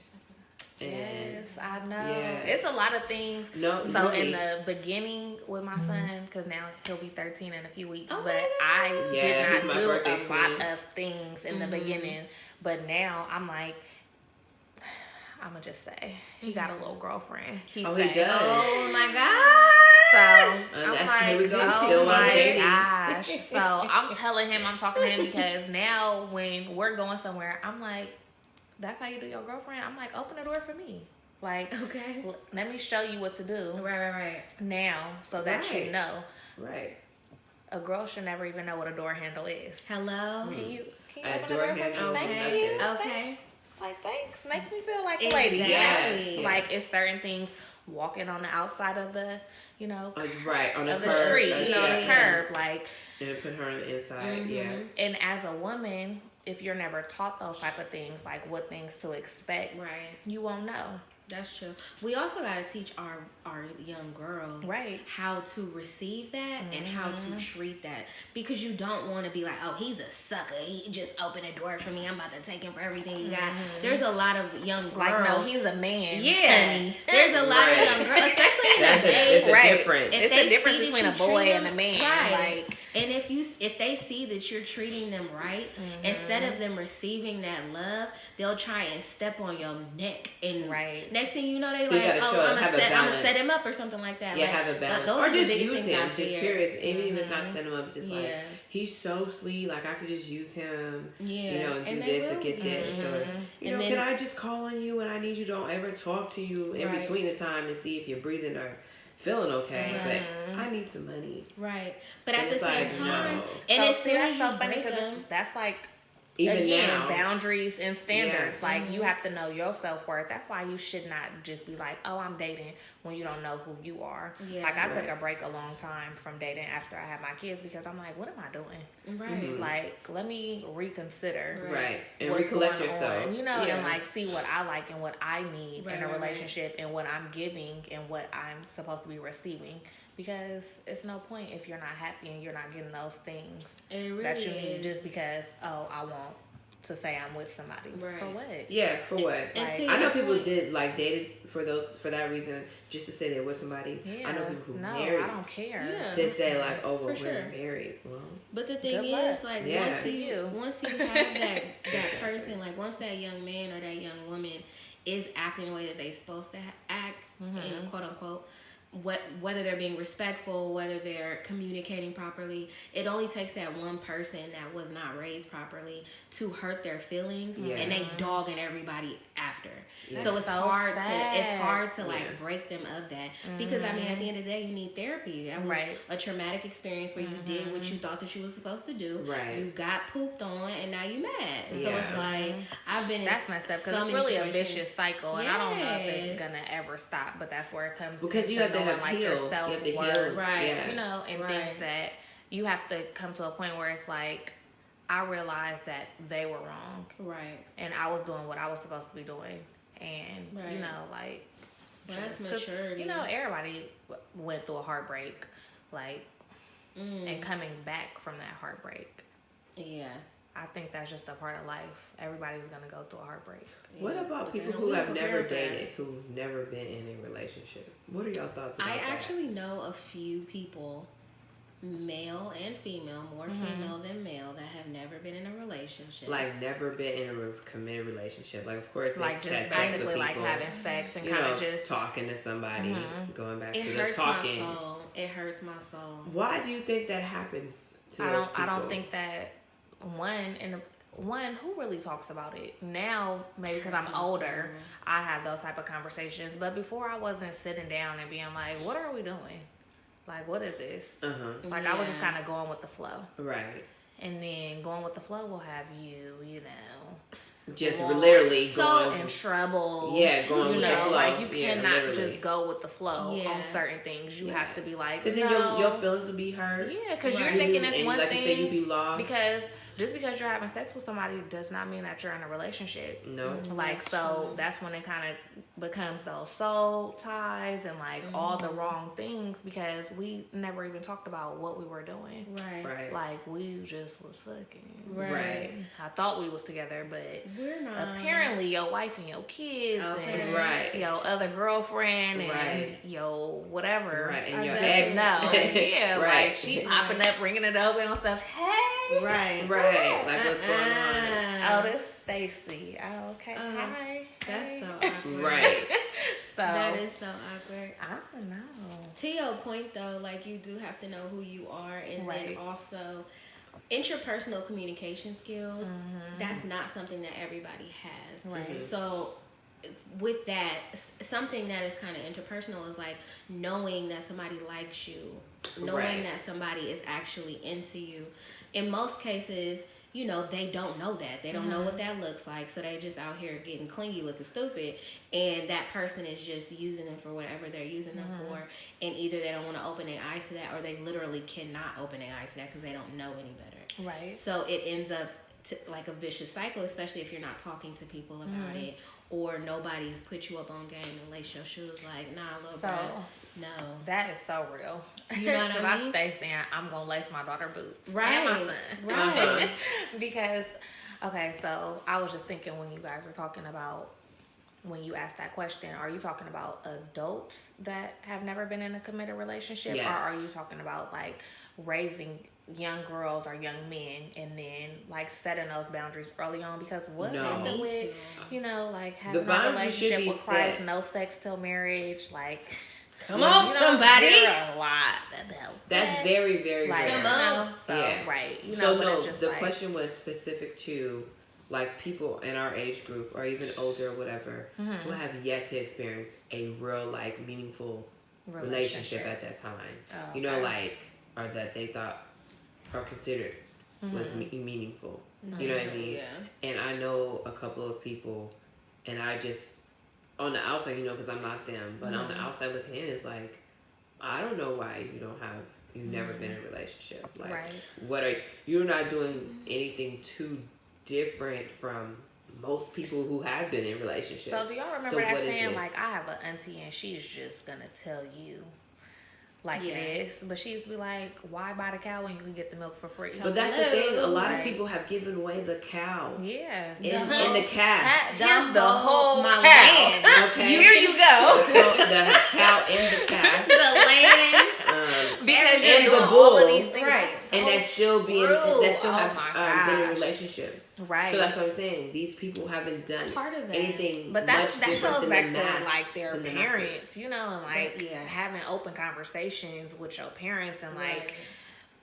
Speaker 2: Yes, I know.
Speaker 1: Yeah.
Speaker 2: It's a lot of things.
Speaker 1: No,
Speaker 2: So
Speaker 1: really.
Speaker 2: in the beginning with my son, because now he'll be 13 in a few weeks,
Speaker 3: Oh,
Speaker 2: but
Speaker 3: my
Speaker 2: I
Speaker 1: Yeah,
Speaker 2: did
Speaker 1: he's
Speaker 2: not
Speaker 1: my
Speaker 2: do
Speaker 1: birthday
Speaker 2: a lot
Speaker 1: twin.
Speaker 2: of things in the beginning. But now I'm like, I'm going to just say, he got a little girlfriend.
Speaker 1: He does.
Speaker 3: Oh my god.
Speaker 2: So
Speaker 1: And
Speaker 2: I'm
Speaker 1: that's-
Speaker 2: like,
Speaker 1: here we go,
Speaker 2: oh
Speaker 1: still
Speaker 2: my
Speaker 1: on dating.
Speaker 2: gosh. So I'm telling him, I'm talking to him because now when we're going somewhere, I'm like, that's how you do your girlfriend? I'm like, open the door for me. Like,
Speaker 3: okay,
Speaker 2: let me show you what to do.
Speaker 3: Right.
Speaker 2: Now, so that you know.
Speaker 1: Right.
Speaker 2: A girl should never even know what a door handle is.
Speaker 3: Hello.
Speaker 2: Can you
Speaker 1: A
Speaker 2: open the
Speaker 1: door
Speaker 2: door for
Speaker 1: handle,
Speaker 2: me? Thank
Speaker 1: nothing.
Speaker 2: you.
Speaker 3: Okay.
Speaker 2: Like, thanks. Makes me feel like a lady.
Speaker 3: Exactly.
Speaker 2: Yeah. Like, it's certain things, walking on the outside of the,
Speaker 1: right, on the
Speaker 2: of the
Speaker 1: curb,
Speaker 2: street, on the curb, like.
Speaker 1: And put her on the inside,
Speaker 2: And as a woman, if you're never taught those type of things, like what things to expect,
Speaker 3: Right.
Speaker 2: you won't know.
Speaker 3: That's true. We also got to teach our young girls how to receive that and how to treat that, because you don't want to be like, oh, he's a sucker, he just opened a door for me, I'm about to take him for everything he got. There's a lot of young girls
Speaker 2: like, no, he's a man,
Speaker 3: honey. There's a lot of young girls, especially in the
Speaker 1: it's a difference.
Speaker 2: It's a difference between a boy and a man, like.
Speaker 3: And if they see that you're treating them right, instead of them receiving that love, they'll try and step on your neck. And next thing you know, they
Speaker 1: so
Speaker 3: like, oh, I'm gonna set him up or something like that.
Speaker 1: Yeah,
Speaker 3: like,
Speaker 1: have a balance. Or just use him. Just period. Even if it's not setting him up, just like, he's so sweet. Like, I could just use him. And do this or get this. Or, can I just call on you when I need you? Don't ever talk to you in between the time to see if you're breathing or feeling okay, but I need some money.
Speaker 3: Right. But at the same time, and
Speaker 2: so,
Speaker 3: as soon as
Speaker 2: that's
Speaker 3: you
Speaker 2: so funny
Speaker 3: break them,
Speaker 2: that's like,
Speaker 1: even
Speaker 2: again,
Speaker 1: now,
Speaker 2: boundaries and standards. Like, you have to know your self-worth. That's why you should not just be like, oh, I'm dating, when you don't know who you are. Like, I took a break a long time from dating after I had my kids, because I'm like, what am I doing?
Speaker 3: Right.
Speaker 2: Like, let me reconsider.
Speaker 1: Right. And
Speaker 2: what's
Speaker 1: recollect
Speaker 2: going
Speaker 1: yourself.
Speaker 2: on, and like see what I like and what I need in a relationship, and what I'm giving and what I'm supposed to be receiving. Because it's no point if you're not happy and you're not getting those things that you need just because, oh, I want to say I'm with somebody. For what?
Speaker 1: Yeah, for what?
Speaker 3: Like,
Speaker 1: I know people dated for that reason, just to say they're with somebody.
Speaker 2: Yeah.
Speaker 1: I know people who married.
Speaker 2: I don't care.
Speaker 1: To say like, oh, well, we're married. Well,
Speaker 3: but the thing is, like, once you have that person, like, once that young man or that young woman is acting the way that they're supposed to act, in quote unquote, whether they're being respectful, whether they're communicating properly, it only takes that one person that was not raised properly to hurt their feelings, and they dogging everybody after. So it's hard to like break them of that, because I mean, at the end of the day, you need therapy. That was a traumatic experience where you did what you thought that you was supposed to do. You got pooped on, and now you mad. So it's like, I've been
Speaker 2: that's messed up, because it's really a vicious cycle, and I don't know if it's gonna ever stop. But that's where it comes
Speaker 1: because you have to have
Speaker 2: like
Speaker 1: heal.
Speaker 2: your self-worth,
Speaker 1: you have to heal,
Speaker 2: and things that you have to come to a point where it's like, I realized that they were wrong, and I was doing what I was supposed to be doing, and like,
Speaker 3: that's maturity.
Speaker 2: Everybody went through a heartbreak, like, and coming back from that heartbreak. I think that's just a part of life. Everybody's gonna go through a heartbreak.
Speaker 1: What about people who have never dated, who've never been in a relationship? What are y'all thoughts about that?
Speaker 3: I actually know a few people, male and female, more female than male, that have never been in a relationship.
Speaker 1: Like, never been in a committed relationship. Like, of course,
Speaker 2: like, just basically like having sex and kind of just
Speaker 1: talking to somebody, going back to the talking.
Speaker 3: It hurts my soul. It hurts my soul.
Speaker 1: Why do you think that happens to those people?
Speaker 2: I don't think that one who really talks about it now. Maybe because I'm older, I have those type of conversations. But before, I wasn't sitting down and being like, "What are we doing? Like, what is this?" Like, I was just kind of going with the flow.
Speaker 1: Right.
Speaker 2: And then going with the flow will have you
Speaker 1: just literally going
Speaker 2: in trouble.
Speaker 1: Yeah, going with the flow.
Speaker 2: Like, you cannot just go with the flow on certain things. You have to be like,
Speaker 1: because then your feelings will be hurt.
Speaker 2: Yeah, because you're thinking it's one
Speaker 1: like
Speaker 2: thing.
Speaker 1: You say, you be lost.
Speaker 2: Because just because you're having sex with somebody does not mean that you're in a relationship.
Speaker 1: No.
Speaker 2: Like, so that's when it kind of becomes those soul ties and like all the wrong things, because we never even talked about what we were doing.
Speaker 3: Right.
Speaker 2: Like, we just was fucking.
Speaker 3: Right.
Speaker 2: I thought we was together, but
Speaker 3: we're not.
Speaker 2: Apparently your wife and your kids and your other girlfriend and your whatever.
Speaker 1: Right. And your ex.
Speaker 2: No. Yeah. Like, she popping up, ringing it over and stuff. Hey.
Speaker 3: Right.
Speaker 1: Like, what's going on?
Speaker 2: Oh, this Stacy. Oh, okay. Hi.
Speaker 3: That's so awkward.
Speaker 1: Right.
Speaker 2: So
Speaker 3: that is so awkward.
Speaker 2: I don't know.
Speaker 3: To your point, though, like, you do have to know who you are, and then also interpersonal communication skills. That's not something that everybody has.
Speaker 2: Right.
Speaker 3: So with that, something that is kind of interpersonal is like knowing that somebody likes you, knowing that somebody is actually into you. In most cases, you know, they don't know that. They don't know what that looks like. So they just out here getting clingy, looking stupid. And that person is just using them for whatever they're using them for. And either they don't want to open their eyes to that, or they literally cannot open their eyes to that because they don't know any better.
Speaker 2: Right.
Speaker 3: So it ends up like a vicious cycle, especially if you're not talking to people about it, or nobody's put you up on game and lace your shoes like, nah, little bro. No.
Speaker 2: That is so real.
Speaker 3: You know what I mean?
Speaker 2: I stay saying I'm going to lace my daughter boots.
Speaker 3: Right.
Speaker 2: And my son.
Speaker 3: Right.
Speaker 2: Because, okay, so I was just thinking when you guys were talking about, when you asked that question, are you talking about adults that have never been in a committed relationship?
Speaker 1: Yes.
Speaker 2: Or are you talking about like raising young girls or young men and then like setting those boundaries early on? Because what happened with, you know, like having a relationship with Christ, no sex till marriage, like...
Speaker 3: Come on, somebody.
Speaker 2: A lot.
Speaker 1: That's very, very
Speaker 2: like,
Speaker 1: rare.
Speaker 2: Come on. So,
Speaker 1: yeah.
Speaker 2: Right. You
Speaker 1: so,
Speaker 2: know,
Speaker 1: no,
Speaker 2: just
Speaker 1: the
Speaker 2: like,
Speaker 1: question was specific to, like, people in our age group or even older or whatever who have yet to experience a real, like, meaningful relationship at that time.
Speaker 2: Oh,
Speaker 1: you know, like, or that they thought or considered was meaningful. You know what I mean?
Speaker 3: Yeah.
Speaker 1: And I know a couple of people, and I just... on the outside, you know, because I'm not them, but on the outside looking in, it's like, I don't know why you've never been in a relationship. Like, you're not doing anything too different from most people who have been in relationships.
Speaker 2: So do y'all remember that saying, like, I have an auntie and she's just going to tell you like it is, but she used to be like, why buy the cow when you can get the milk for free?
Speaker 1: But that's the thing, a lot of people have given away the cow.
Speaker 2: Yeah.
Speaker 1: In the calf.
Speaker 2: Here's the whole
Speaker 3: my
Speaker 2: cow.
Speaker 3: land.
Speaker 1: Okay.
Speaker 2: Here you go.
Speaker 1: The cow and the calf.
Speaker 3: The land.
Speaker 2: Because
Speaker 1: and
Speaker 2: you're
Speaker 1: the
Speaker 2: doing
Speaker 1: bull.
Speaker 2: all of these things.
Speaker 3: Right.
Speaker 1: And that still being, that still have been in relationships.
Speaker 2: Right.
Speaker 1: So that's what I'm saying. These people haven't done anything
Speaker 2: but that
Speaker 1: much different
Speaker 2: goes
Speaker 1: than
Speaker 2: back
Speaker 1: the
Speaker 2: to like their
Speaker 1: than the
Speaker 2: parents,
Speaker 1: masses.
Speaker 2: you know, and like having open conversations with your parents and like.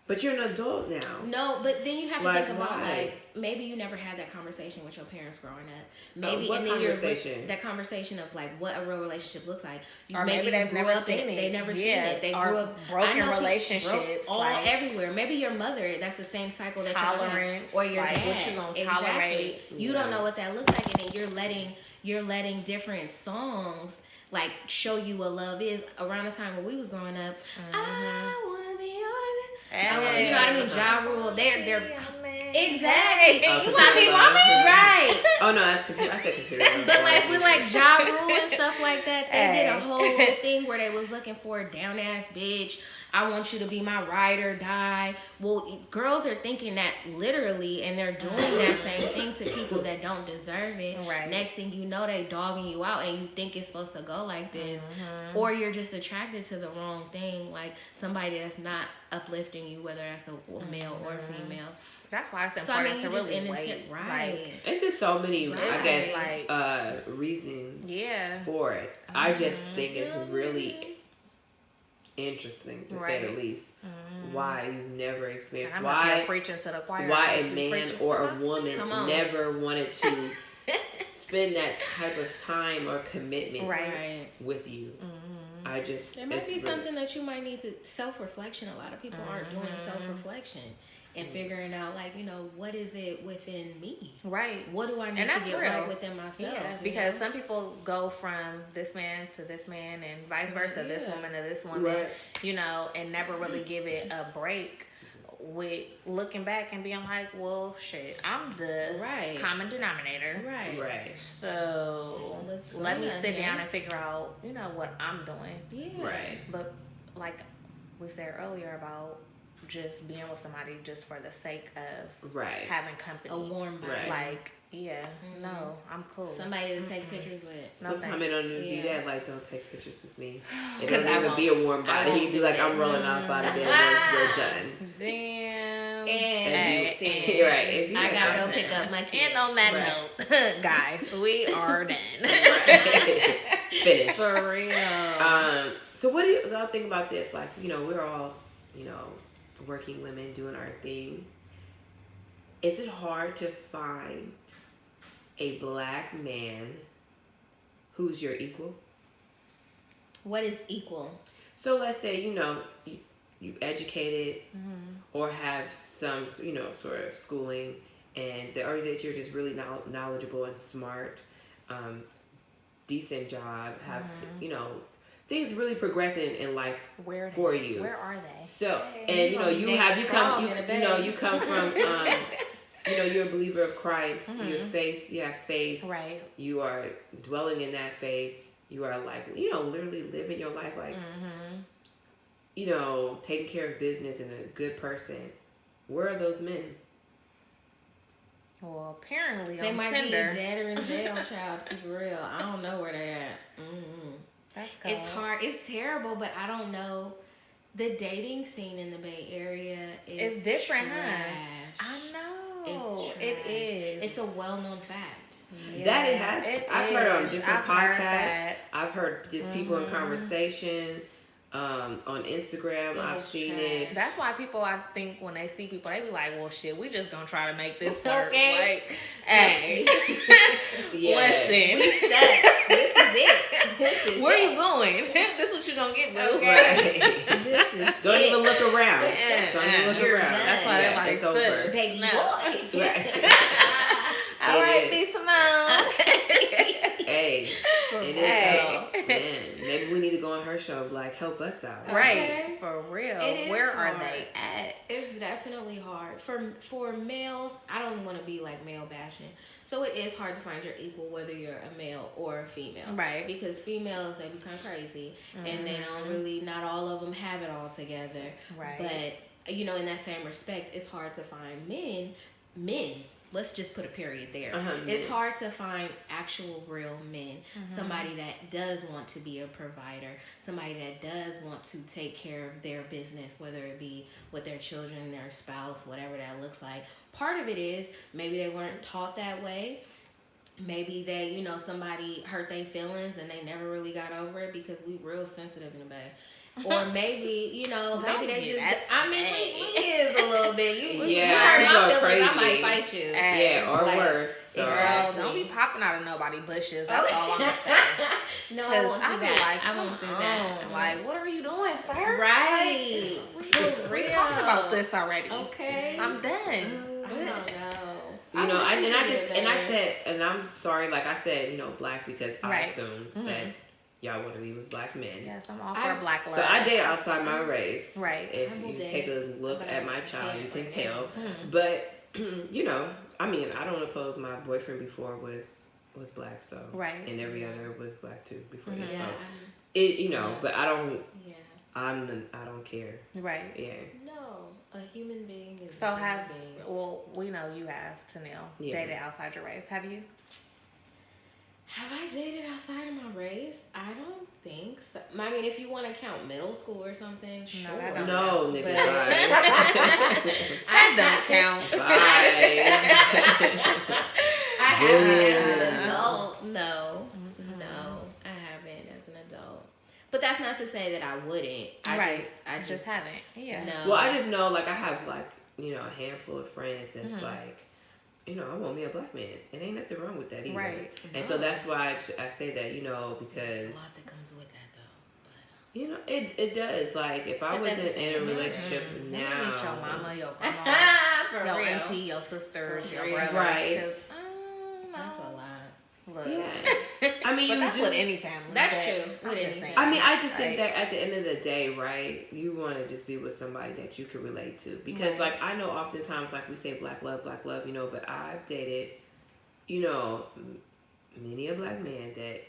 Speaker 1: But you're an adult now.
Speaker 3: No, but then you have to
Speaker 1: like,
Speaker 3: think about
Speaker 1: why?
Speaker 3: like maybe you never had that conversation with your parents growing up. Maybe
Speaker 1: what
Speaker 3: and then
Speaker 1: conversation?
Speaker 3: That conversation of like what a real relationship looks like.
Speaker 2: Or maybe they've never seen it.
Speaker 3: They've never seen it. They grew up
Speaker 2: broken relationships
Speaker 3: all
Speaker 2: like,
Speaker 3: everywhere. Maybe your mother. That's the same cycle that
Speaker 2: tolerance,
Speaker 3: or your
Speaker 2: like,
Speaker 3: dad.
Speaker 2: what you gonna tolerate?
Speaker 3: You don't know what that looks like, and then you're letting different songs like show you what love is. Around the time when we was growing up, I wanna be on. You know what I mean? Ja Rule. They're exactly. You want to be woman, right?
Speaker 1: Oh no, that's computer. I said computer.
Speaker 3: But like with like Ja Rule and stuff like that, they did a whole thing where they was looking for a down ass bitch. I want you to be my ride or die. Well, girls are thinking that literally, and they're doing that same thing to people that don't deserve it.
Speaker 2: Right.
Speaker 3: Next thing you know, they dogging you out, and you think it's supposed to go like this, or you're just attracted to the wrong thing, like somebody that's not uplifting you, whether that's a male or female.
Speaker 2: That's why it's important to really wait.
Speaker 3: Right.
Speaker 2: Like,
Speaker 1: it's just so many, I guess,
Speaker 2: like,
Speaker 1: reasons for it. I just think it's really interesting, to say the least, why you've never experienced, why a man or a woman never wanted to spend that type of time or commitment with you. I just,
Speaker 3: there might be something that you might need to self-reflection. A lot of people aren't doing self-reflection and figuring out, like, you know, what is it within me?
Speaker 2: Right.
Speaker 3: What do I need to get right within myself?
Speaker 2: Yeah, because some people go from this man to this man and vice versa, this woman to this woman, you know, and never really give it a break with looking back and being like, well, shit, I'm the common denominator.
Speaker 1: Right.
Speaker 2: So let me sit down and figure out, you know, what I'm doing.
Speaker 3: Yeah.
Speaker 1: Right.
Speaker 2: But like we said earlier about just being with somebody just for the sake of having company.
Speaker 3: A warm body.
Speaker 2: Like, no, I'm cool.
Speaker 3: Somebody to take pictures with.
Speaker 1: Sometimes it don't even be that, like, don't take pictures with me. It don't even be a warm body. He'd be like, I'm rolling off out of there once we're done.
Speaker 2: Damn.
Speaker 1: And
Speaker 3: I gotta go pick up my kids.
Speaker 2: And on that note, guys, we are done.
Speaker 1: Finished.
Speaker 3: For real.
Speaker 1: So what do y'all think about this? Like, you know, we're all, you know, working women doing our thing. Is it hard to find a black man who's your equal.
Speaker 3: What is equal?
Speaker 1: So let's say, you educated or have some, sort of schooling, or that you're just really knowledgeable and smart, decent job, have, things really progressing in life for you.
Speaker 2: Where are they?
Speaker 1: So, and you come from, you're a believer of Christ. You have faith.
Speaker 2: Right.
Speaker 1: You are dwelling in that faith. You are like, literally living your life like, taking care of business and a good person. Where are those men?
Speaker 2: Well, apparently
Speaker 3: they
Speaker 2: on
Speaker 3: might
Speaker 2: Tinder.
Speaker 3: be dead or in jail, child. To be real, I don't know where they at.
Speaker 2: That's cool.
Speaker 3: It's hard. It's terrible, but I don't know. The dating scene in the Bay Area is
Speaker 2: different,
Speaker 3: trash.
Speaker 2: huh? I know.
Speaker 3: It's trash.
Speaker 2: It is.
Speaker 3: It's a well-known fact.
Speaker 1: Yeah, that it has. I've heard on different podcasts. I've heard just people in conversation. On Instagram, I've seen it.
Speaker 2: That's why people, I think, when they see people, they be like, well, shit, we just gonna try to make this work.
Speaker 3: Okay.
Speaker 2: Like, hey, listen.
Speaker 3: We set. This is it.
Speaker 2: Where you going? This is what you gonna get, boo.
Speaker 1: Okay.
Speaker 3: Right.
Speaker 1: Don't even look around. Don't even look
Speaker 3: You're
Speaker 1: around.
Speaker 3: done.
Speaker 2: That's why they're like,
Speaker 1: it's over.
Speaker 3: Baby
Speaker 2: No.
Speaker 3: boy.
Speaker 1: Right.
Speaker 2: All right, B. Simone.
Speaker 1: Hey, it is.
Speaker 2: Hey.
Speaker 1: Man, maybe we need to go on her show, like, help us out.
Speaker 2: Right, for real. Where are
Speaker 3: hard.
Speaker 2: they at?
Speaker 3: It's definitely hard. For males, I don't want to be like male bashing. So it is hard to find your equal, whether you're a male or a female.
Speaker 2: Right.
Speaker 3: Because females, they become crazy. And they don't really, not all of them have it all together.
Speaker 2: Right.
Speaker 3: But, in that same respect, it's hard to find men. Let's just put a period there. It's hard to find actual real men. Somebody that does want to be a provider. Somebody that does want to take care of their business, whether it be with their children, their spouse, whatever that looks like. Part of it is maybe they weren't taught that way. Maybe they, somebody hurt their feelings and they never really got over it because we real sensitive in the bed. Or maybe, maybe they just, we is a little bit. You hurt my feelings, I might fight you.
Speaker 1: Yeah, or worse. So.
Speaker 2: Girl, don't be popping out of nobody's bushes. That's all I'm going to say.
Speaker 3: No, I won't do
Speaker 2: be
Speaker 3: that.
Speaker 2: Like,
Speaker 3: I won't do that.
Speaker 2: Like, what are you doing, sir?
Speaker 3: Right.
Speaker 2: Like, we talked about this already.
Speaker 3: Okay.
Speaker 2: I'm done.
Speaker 3: I don't know.
Speaker 1: I said, and I'm sorry, like I said, black because I assume that y'all want to be with black men.
Speaker 2: Yes, I'm all for black love.
Speaker 1: So I dated outside my race.
Speaker 2: Right.
Speaker 1: If you take a look at my child, you can tell. But, I don't oppose my boyfriend before was black, so.
Speaker 2: Right.
Speaker 1: And every other was black too before that. So, but I don't. Yeah. I don't care.
Speaker 2: Right.
Speaker 1: Yeah.
Speaker 3: No, a human being is.
Speaker 2: So we know you have, Tenile, dated outside your race. Have you?
Speaker 3: Have I dated outside of my race? I don't think so. I mean, if you want to count middle school or something, sure.
Speaker 1: No, nigga,
Speaker 2: I don't count.
Speaker 3: I haven't as an adult. No, I haven't as an adult. But that's not to say that I wouldn't. I just haven't.
Speaker 2: Yeah.
Speaker 3: No.
Speaker 1: Well, I just know, like, I have, like, a handful of friends that's like, I want me a black man. And ain't nothing wrong with that either.
Speaker 2: Right.
Speaker 1: And so that's why I say that, because...
Speaker 3: There's a lot that comes with that, though. But,
Speaker 1: it does. Like, if I wasn't in a relationship now...
Speaker 2: Meet your mama, your grandma, your auntie, your sisters, your brothers.
Speaker 1: Right.
Speaker 3: That's a lot.
Speaker 2: Look.
Speaker 1: Yeah. I mean,
Speaker 2: but that's with any family.
Speaker 3: That's true.
Speaker 1: I just think that at the end of the day, right, you want to just be with somebody that you can relate to. Because, like, I know oftentimes, like, we say black love, but I've dated, many a black man that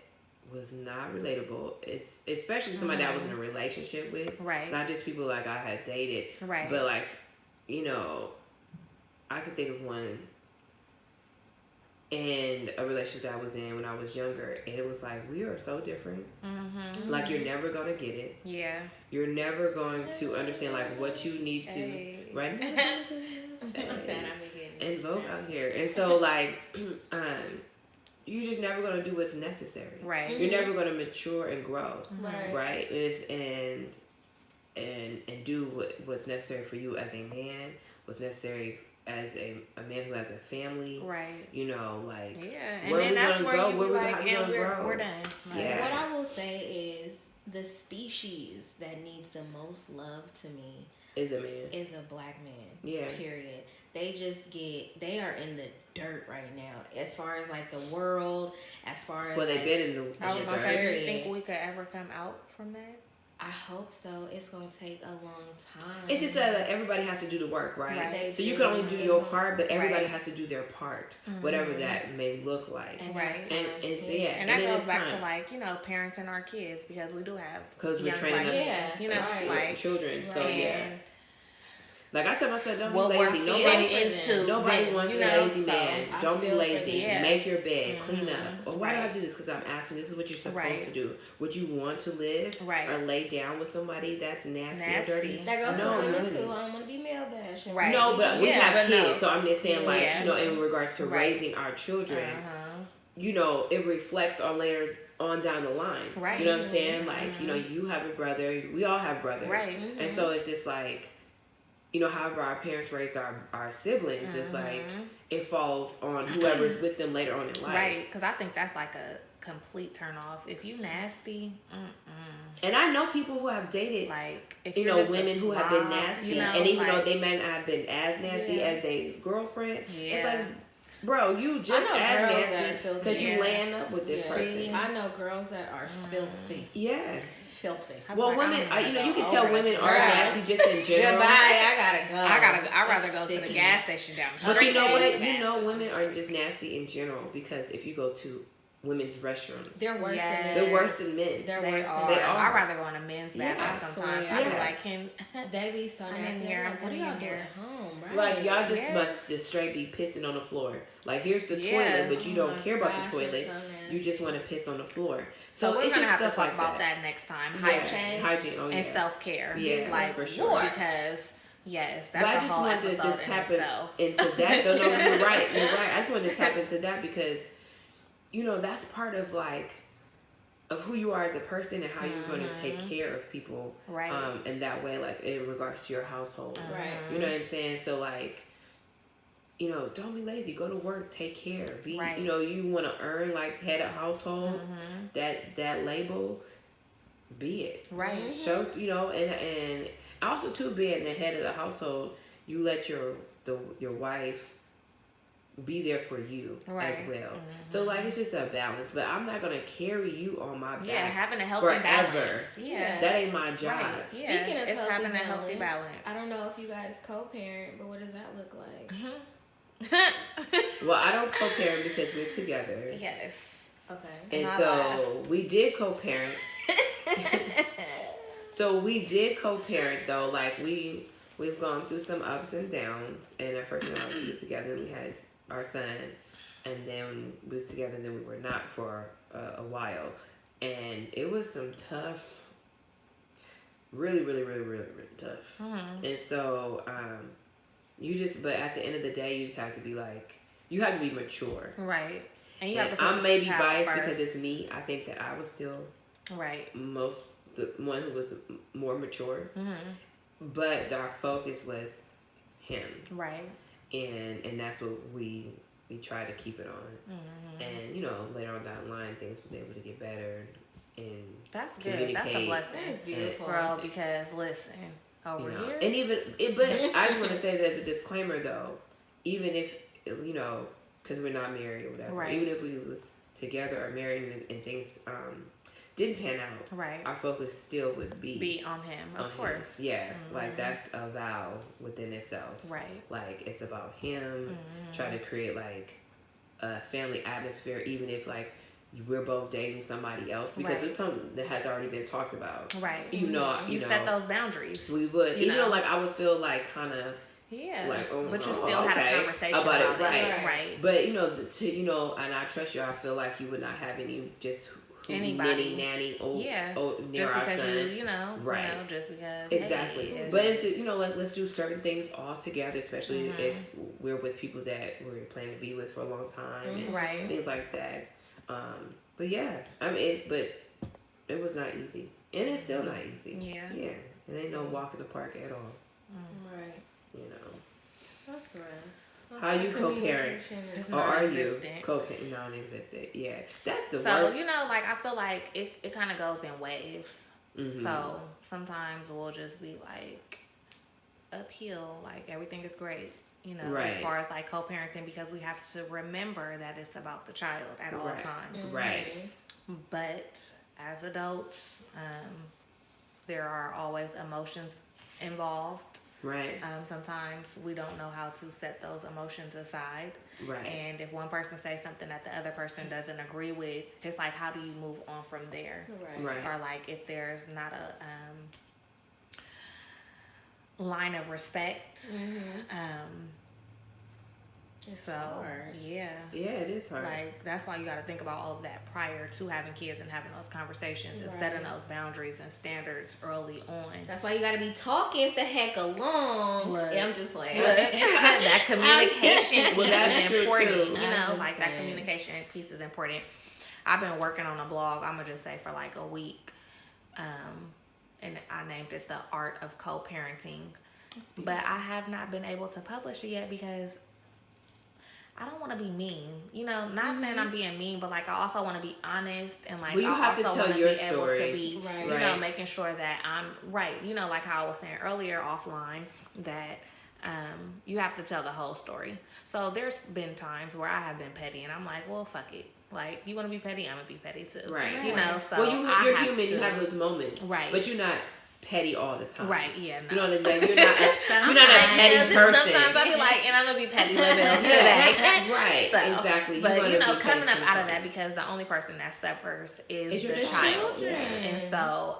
Speaker 1: was not relatable, especially somebody that I was in a relationship with.
Speaker 2: Right.
Speaker 1: Not just people, like, I had dated.
Speaker 2: Right.
Speaker 1: But, like, I could think of one and a relationship that I was in when I was younger, and it was like, we are so different. Like, you're never gonna get it.
Speaker 2: Yeah.
Speaker 1: You're never going to understand, like, what you need to right now. And vote out here. And so, like, you're just never gonna do what's necessary.
Speaker 2: Right.
Speaker 1: You're never gonna mature and grow.
Speaker 3: Right.
Speaker 1: And do what's necessary for you as a man, what's necessary as a man who has a family,
Speaker 2: right?
Speaker 1: You know, like
Speaker 2: and
Speaker 1: where
Speaker 2: then
Speaker 1: we
Speaker 2: that's
Speaker 1: gonna
Speaker 2: where
Speaker 1: go?
Speaker 2: you
Speaker 1: Where
Speaker 2: be
Speaker 1: we
Speaker 2: like,
Speaker 1: how we
Speaker 2: and
Speaker 1: gonna grow?
Speaker 2: we're done. Like,
Speaker 1: Yeah.
Speaker 3: What I will say is the species that needs the most love to me
Speaker 1: is a man.
Speaker 3: Is a black man.
Speaker 1: Yeah.
Speaker 3: Period. They are in the dirt right now. As far as like the world, as far as
Speaker 1: they've been in the
Speaker 2: I was gonna say,
Speaker 3: dirt.
Speaker 2: do you think we could ever come out from that?
Speaker 3: I hope so. It's gonna take a long time.
Speaker 1: It's just that everybody has to do the work, right? So you can only do
Speaker 3: It's
Speaker 1: your part, but everybody
Speaker 2: right.
Speaker 1: has to do their part, whatever that may look like.
Speaker 3: Right.
Speaker 1: And it's
Speaker 2: and that goes back to like, you know, parenting our kids, because we do have
Speaker 1: we're training
Speaker 2: them, you know,
Speaker 1: like children.
Speaker 3: Right.
Speaker 1: So yeah. Like I tell my son, don't be
Speaker 2: what
Speaker 1: lazy. Nobody wants a lazy man. Don't be lazy. Make your bed. Clean up. Well, why do I do this? Because I'm asking. This is what you're supposed to do. Would you want to live or lay down with somebody that's nasty or dirty?
Speaker 3: That goes for women too. I don't want to be male bashing.
Speaker 2: Right.
Speaker 1: No, but we have kids, so I'm just saying, like, you know, in regards to raising our children, you know, it reflects on later on down the line.
Speaker 2: Right.
Speaker 1: You know what I'm saying? Like, you know, you have a brother. We all have brothers.
Speaker 2: Right.
Speaker 1: And so it's just like, you know, however our parents raised our siblings, it's like it falls on whoever's with them later on in life.
Speaker 2: Right, because I think that's like a complete turn off. If you nasty,
Speaker 1: and I know people who have dated,
Speaker 2: like, if
Speaker 1: you know, women who have been nasty,
Speaker 2: you know,
Speaker 1: and even though they may not have been as nasty as their girlfriend, it's like, bro, you just as nasty because you laying up with this person.
Speaker 3: I know girls that are filthy.
Speaker 1: Yeah.
Speaker 3: Filthy.
Speaker 1: Well, women, you know, you can tell women are nasty just in general.
Speaker 3: Goodbye, I gotta go.
Speaker 2: I'd rather go to the gas station down the street.
Speaker 1: But you know what? You know, women are just nasty in general, because if you go to women's restrooms,
Speaker 3: they're worse than men.
Speaker 1: They're worse than men.
Speaker 3: They're worse
Speaker 2: than
Speaker 3: men.
Speaker 2: I'd rather go in a men's bathroom sometimes. I'd be like,
Speaker 3: they be so nasty.
Speaker 2: in here.
Speaker 3: What are y'all doing at home, right?
Speaker 1: Like, y'all just must just straight be pissing on the floor. Like, here's the toilet, but you don't care about the toilet. You just want to piss on the floor. So
Speaker 2: we're
Speaker 1: it's
Speaker 2: gonna
Speaker 1: just
Speaker 2: have
Speaker 1: stuff
Speaker 2: to talk
Speaker 1: like
Speaker 2: about
Speaker 1: that.
Speaker 2: Next time.
Speaker 1: Hygiene. Oh, yeah.
Speaker 2: And self-care.
Speaker 1: Yeah,
Speaker 2: like,
Speaker 1: for sure.
Speaker 2: Because yes, that's
Speaker 1: but I just wanted to just tap into that. No, you're right. I just wanted to tap into that because, you know, that's part of like of who you are as a person and how you're going to take care of people,
Speaker 2: right?
Speaker 1: In that way, like in regards to your household,
Speaker 3: right?
Speaker 1: You know what I'm saying? So like, you know, don't be lazy. Go to work. Take care. Be, you know, you want to earn like head of household, that label. Be it
Speaker 2: right.
Speaker 1: Show, you know, and also too, being the head of the household, you let your wife be there for you as well. So like it's just a balance. But I'm not gonna carry you on my back.
Speaker 2: Yeah, having a healthy
Speaker 1: forever.
Speaker 2: Balance. Yeah,
Speaker 1: that ain't my job.
Speaker 2: Right. Yeah,
Speaker 3: Speaking of
Speaker 2: it's having a healthy balance.
Speaker 3: I don't know if you guys co-parent, but what does that look like?
Speaker 1: Well, I don't co-parent because we're together.
Speaker 2: Yes.
Speaker 3: Okay.
Speaker 1: And so we did co-parent. So we did co-parent though. Like we've gone through some ups and downs. And at first, when we was together, we had our son, and then we was together, and then we were not for a while, and it was some tough, really tough. And so but at the end of the day, you just have to be like, you have to be mature,
Speaker 2: right? And you have to.
Speaker 1: I'm maybe biased because it's me. I think that I was still the one who was more mature, but our focus was him,
Speaker 2: right?
Speaker 1: And that's what we try to keep it on. And you know, later on down the line, things was able to get better and
Speaker 2: that's good. That's a blessing.
Speaker 3: That's beautiful,
Speaker 2: girl. Because listen, over here,
Speaker 1: and but I just want to say that as a disclaimer though, even if you know, because we're not married or whatever, even if we was together or married and things didn't pan out, our focus still would be
Speaker 2: on him, of course.
Speaker 1: Yeah, like that's a vow within itself.
Speaker 2: Right.
Speaker 1: Like it's about him. Try to create like a family atmosphere, even if like we're both dating somebody else, because it's something that has already been talked about.
Speaker 2: Right.
Speaker 1: Even though
Speaker 2: you set those boundaries.
Speaker 1: We would, even though like I would feel like kind of.
Speaker 2: Yeah,
Speaker 1: like,
Speaker 2: but you still had a conversation about it, right?
Speaker 1: But you know, and I trust you. I feel like you would not have any just
Speaker 2: anybody
Speaker 1: nanny
Speaker 2: just
Speaker 1: near our
Speaker 2: because
Speaker 1: son,
Speaker 2: you know, just because
Speaker 1: exactly. But it's you know, like let's do certain things all together, especially if we're with people that we're planning to be with for a long time, and things like that. But yeah, I mean, but it was not easy, and it's still not easy. Yeah, it ain't no walk in the park at all.
Speaker 3: Right.
Speaker 1: You know.
Speaker 3: That's right.
Speaker 1: How you co-parent?
Speaker 2: It's
Speaker 1: Or are you
Speaker 2: non-existent.
Speaker 1: co-parent? Non-existent. Yeah, that's the
Speaker 2: So,
Speaker 1: worst.
Speaker 2: you know, like, I feel like it kind of goes in waves.
Speaker 1: Mm-hmm.
Speaker 2: So, sometimes we'll just be, like, uphill. Like, everything is great, you know,
Speaker 1: Right.
Speaker 2: as far as, like, co-parenting, because we have to remember that it's about the child at all times.
Speaker 1: Right.
Speaker 2: But as adults, there are always emotions involved.
Speaker 1: Right.
Speaker 2: Sometimes we don't know how to set those emotions aside.
Speaker 1: Right.
Speaker 2: And if one person says something that the other person doesn't agree with, it's like, how do you move on from there?
Speaker 1: Right.
Speaker 2: Or like, if there's not a line of respect. So
Speaker 3: hard.
Speaker 2: yeah,
Speaker 1: it is hard.
Speaker 2: like, that's why you got to think about all of that prior to having kids and having those conversations and setting those boundaries and standards early on.
Speaker 3: That's why you got to be talking the heck along.
Speaker 2: Look.
Speaker 3: Yeah, I'm just playing.
Speaker 2: That communication
Speaker 1: Well,
Speaker 2: piece
Speaker 1: that's
Speaker 2: is
Speaker 1: true,
Speaker 2: important.
Speaker 1: too.
Speaker 2: You know,
Speaker 3: I'm
Speaker 2: like,
Speaker 3: just
Speaker 2: that
Speaker 3: saying.
Speaker 2: communication piece is important. I've been working on a blog, I'm going to just say, for like a week. And I named it The Art of Co-Parenting. But I have not been able to publish it yet because I don't want to be mean. You know, not saying I'm being mean, but like, I also want to be honest, and like,
Speaker 1: Well, you
Speaker 2: I
Speaker 1: have to
Speaker 2: also
Speaker 1: tell
Speaker 2: want
Speaker 1: your
Speaker 2: be able
Speaker 1: story.
Speaker 2: to be,
Speaker 3: Right.
Speaker 2: you know,
Speaker 1: Right.
Speaker 2: making sure that I'm right. You know, like how I was saying earlier offline, that you have to tell the whole story. So there's been times where I have been petty, and I'm like, well, fuck it. Like, you want to be petty, I'm gonna be petty too.
Speaker 1: Right.
Speaker 2: You know, so
Speaker 1: Well, you're
Speaker 2: I have
Speaker 1: human.
Speaker 2: to,
Speaker 1: You have those moments.
Speaker 2: Right.
Speaker 1: But you're not petty all the time.
Speaker 2: Right, yeah, no.
Speaker 1: You know what I mean? You're not a
Speaker 2: Like,
Speaker 1: petty
Speaker 2: just
Speaker 1: person.
Speaker 2: sometimes I be like, and I'm gonna be petty living today.
Speaker 1: Right,
Speaker 2: So,
Speaker 1: exactly.
Speaker 2: But
Speaker 1: You're
Speaker 2: you
Speaker 1: gonna
Speaker 2: know,
Speaker 1: be
Speaker 2: coming up
Speaker 1: petty
Speaker 2: out of that,
Speaker 1: sometimes.
Speaker 2: because the only person that suffers is
Speaker 1: It's your
Speaker 2: the
Speaker 1: child.
Speaker 2: child.
Speaker 1: Yeah.
Speaker 2: And so,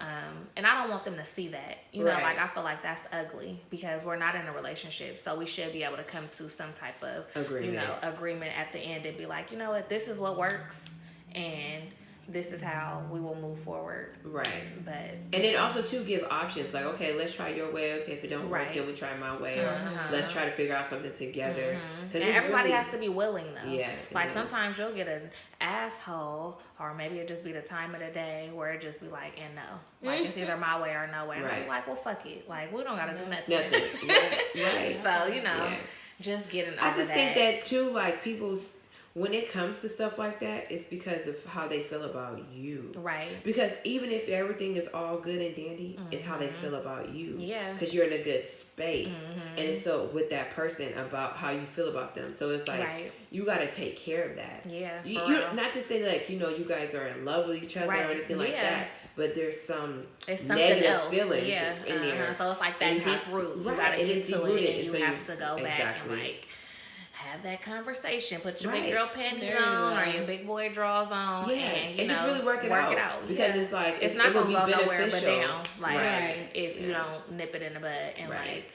Speaker 2: and I don't want them to see that. You know,
Speaker 1: Right.
Speaker 2: like, I feel like that's ugly because we're not in a relationship. So we should be able to come to some type of agreement at the end and be like, you know what, this is what works, and this is how we will move forward.
Speaker 1: Right.
Speaker 2: But
Speaker 1: And then also to give options, like, okay, let's try your way. Okay, if it don't work, then we try my way. Or let's try to figure out something together.
Speaker 2: And everybody has to be willing, though.
Speaker 1: Yeah.
Speaker 2: Like, sometimes you'll get an asshole, or maybe it just be the time of the day where it just be like, and no. Like, it's either my way or no way. And I'm like, well, fuck it. Like, we don't got to do nothing.
Speaker 1: Right.
Speaker 2: So, you know, just getting over that.
Speaker 1: I just think that, too, like, when it comes to stuff like that, it's because of how they feel about you.
Speaker 2: Right.
Speaker 1: Because even if everything is all good and dandy, it's how they feel about you.
Speaker 2: Yeah.
Speaker 1: Because you're in a good space. And it's so with that person about how you feel about them. So it's like, you got to take care of that.
Speaker 2: Yeah.
Speaker 1: You're not to say, like, you know, you guys are in love with each other or anything like that. But there's some negative feelings in there.
Speaker 2: So it's like that deep root. You got to get to it, and you have to go back and, like, have that conversation. Put your big girl panties on or your big boy drawers on.
Speaker 1: Yeah,
Speaker 2: and you
Speaker 1: and
Speaker 2: know,
Speaker 1: just really work it out. Because it's like,
Speaker 2: it's not going to go nowhere but down. Like, if you
Speaker 1: Yeah.
Speaker 2: don't nip it in the bud. And like,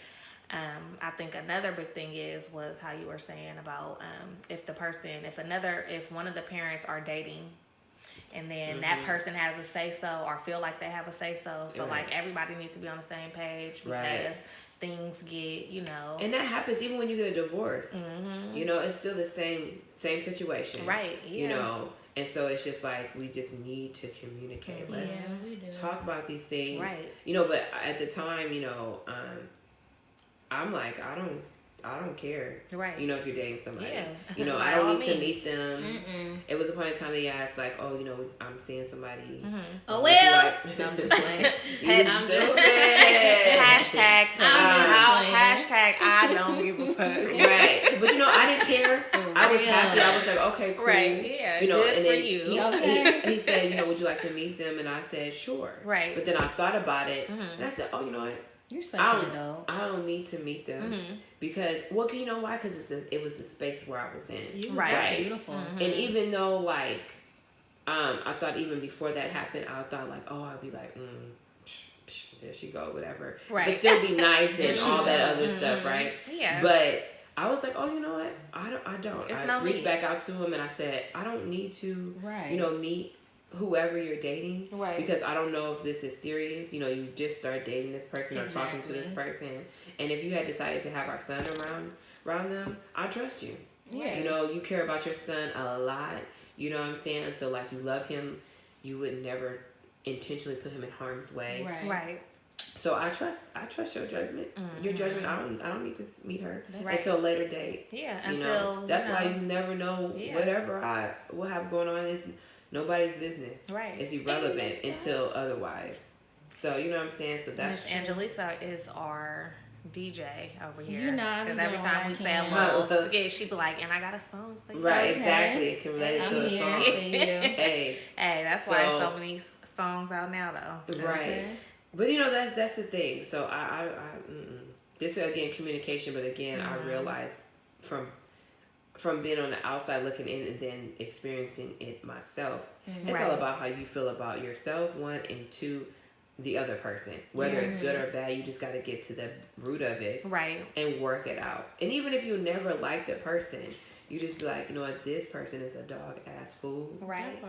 Speaker 2: I think another big thing was how you were saying about if one of the parents are dating, and then that person has a say-so or feel like they have a say-so. So, like, everybody needs to be on the same page because things get, you know.
Speaker 1: And that happens even when you get a divorce. You know, it's still the same situation.
Speaker 2: Right, yeah.
Speaker 1: You know, and so it's just like, we just need to communicate. Let's talk about these things.
Speaker 2: Right.
Speaker 1: You know, but at the time, you know, I'm like, I don't care.
Speaker 2: Right.
Speaker 1: You know, if you're dating somebody.
Speaker 2: Yeah.
Speaker 1: You know,
Speaker 2: By
Speaker 1: I don't
Speaker 2: all
Speaker 1: need to
Speaker 2: means.
Speaker 1: meet them. It was a point in time they asked, like, oh, you know, I'm seeing somebody.
Speaker 3: Oh,
Speaker 1: Would you
Speaker 3: well.
Speaker 1: like-
Speaker 3: No, I'm just playing.
Speaker 1: I'm just
Speaker 2: Hashtag I don't give a fuck.
Speaker 1: Right. But you know, I didn't care. I was happy. I was like, okay, cool.
Speaker 2: Right, yeah,
Speaker 1: You know,
Speaker 2: good
Speaker 1: and
Speaker 2: for
Speaker 1: then
Speaker 2: you.
Speaker 1: he said, you know, would you like to meet them? And I said, sure.
Speaker 2: Right.
Speaker 1: But then I thought about it, and I said, oh, you know what?
Speaker 3: You're such an adult.
Speaker 1: I don't need to meet them because, well, you know why? Because it was the space where I was in.
Speaker 3: You
Speaker 2: Right.
Speaker 3: beautiful.
Speaker 1: And even though, like, I thought even before that happened, I thought, like, oh, I'd be like, there she go, whatever.
Speaker 2: Right.
Speaker 1: But still be nice and all that other stuff, right?
Speaker 2: Yeah.
Speaker 1: But I was like, oh, you know what? I don't.
Speaker 2: It's
Speaker 1: I
Speaker 2: no
Speaker 1: reached
Speaker 2: need.
Speaker 1: back out to him and I said, I don't need to,
Speaker 3: Right.
Speaker 1: you know, meet whoever you're dating.
Speaker 2: Right.
Speaker 1: Because I don't know if this is serious. You know, you just start dating this person or talking to this person. And if you had decided to have our son around them, I trust you.
Speaker 3: Yeah.
Speaker 1: You know, you care about your son a lot. You know what I'm saying? So, like, you love him. You would never intentionally put him in harm's way.
Speaker 3: Right.
Speaker 2: Right.
Speaker 1: So I trust your judgment. Your judgment. I don't need to meet her until a later date.
Speaker 2: Yeah,
Speaker 1: that's why you never know whatever I will have going on is nobody's business.
Speaker 2: Right.
Speaker 1: It's irrelevant until otherwise. So you know what I'm saying. So that's
Speaker 2: Miss Angelisa is our DJ over here.
Speaker 3: You know,
Speaker 2: because every time we say a little skit, she be like, "And I got a song for you."
Speaker 1: Right, exactly. Can relate it to a song.
Speaker 2: Hey, that's why so many songs out now, though.
Speaker 1: Right, but you know that's the thing. So I this is again communication, but again I realized from being on the outside looking in and then experiencing it myself, it's all about how you feel about yourself, one, and two, the other person, whether it's good or bad. You just got to get to the root of it,
Speaker 2: right,
Speaker 1: and work it out. And even if you never like the person, you just be like, you know what, this person is a dog ass fool,
Speaker 2: right,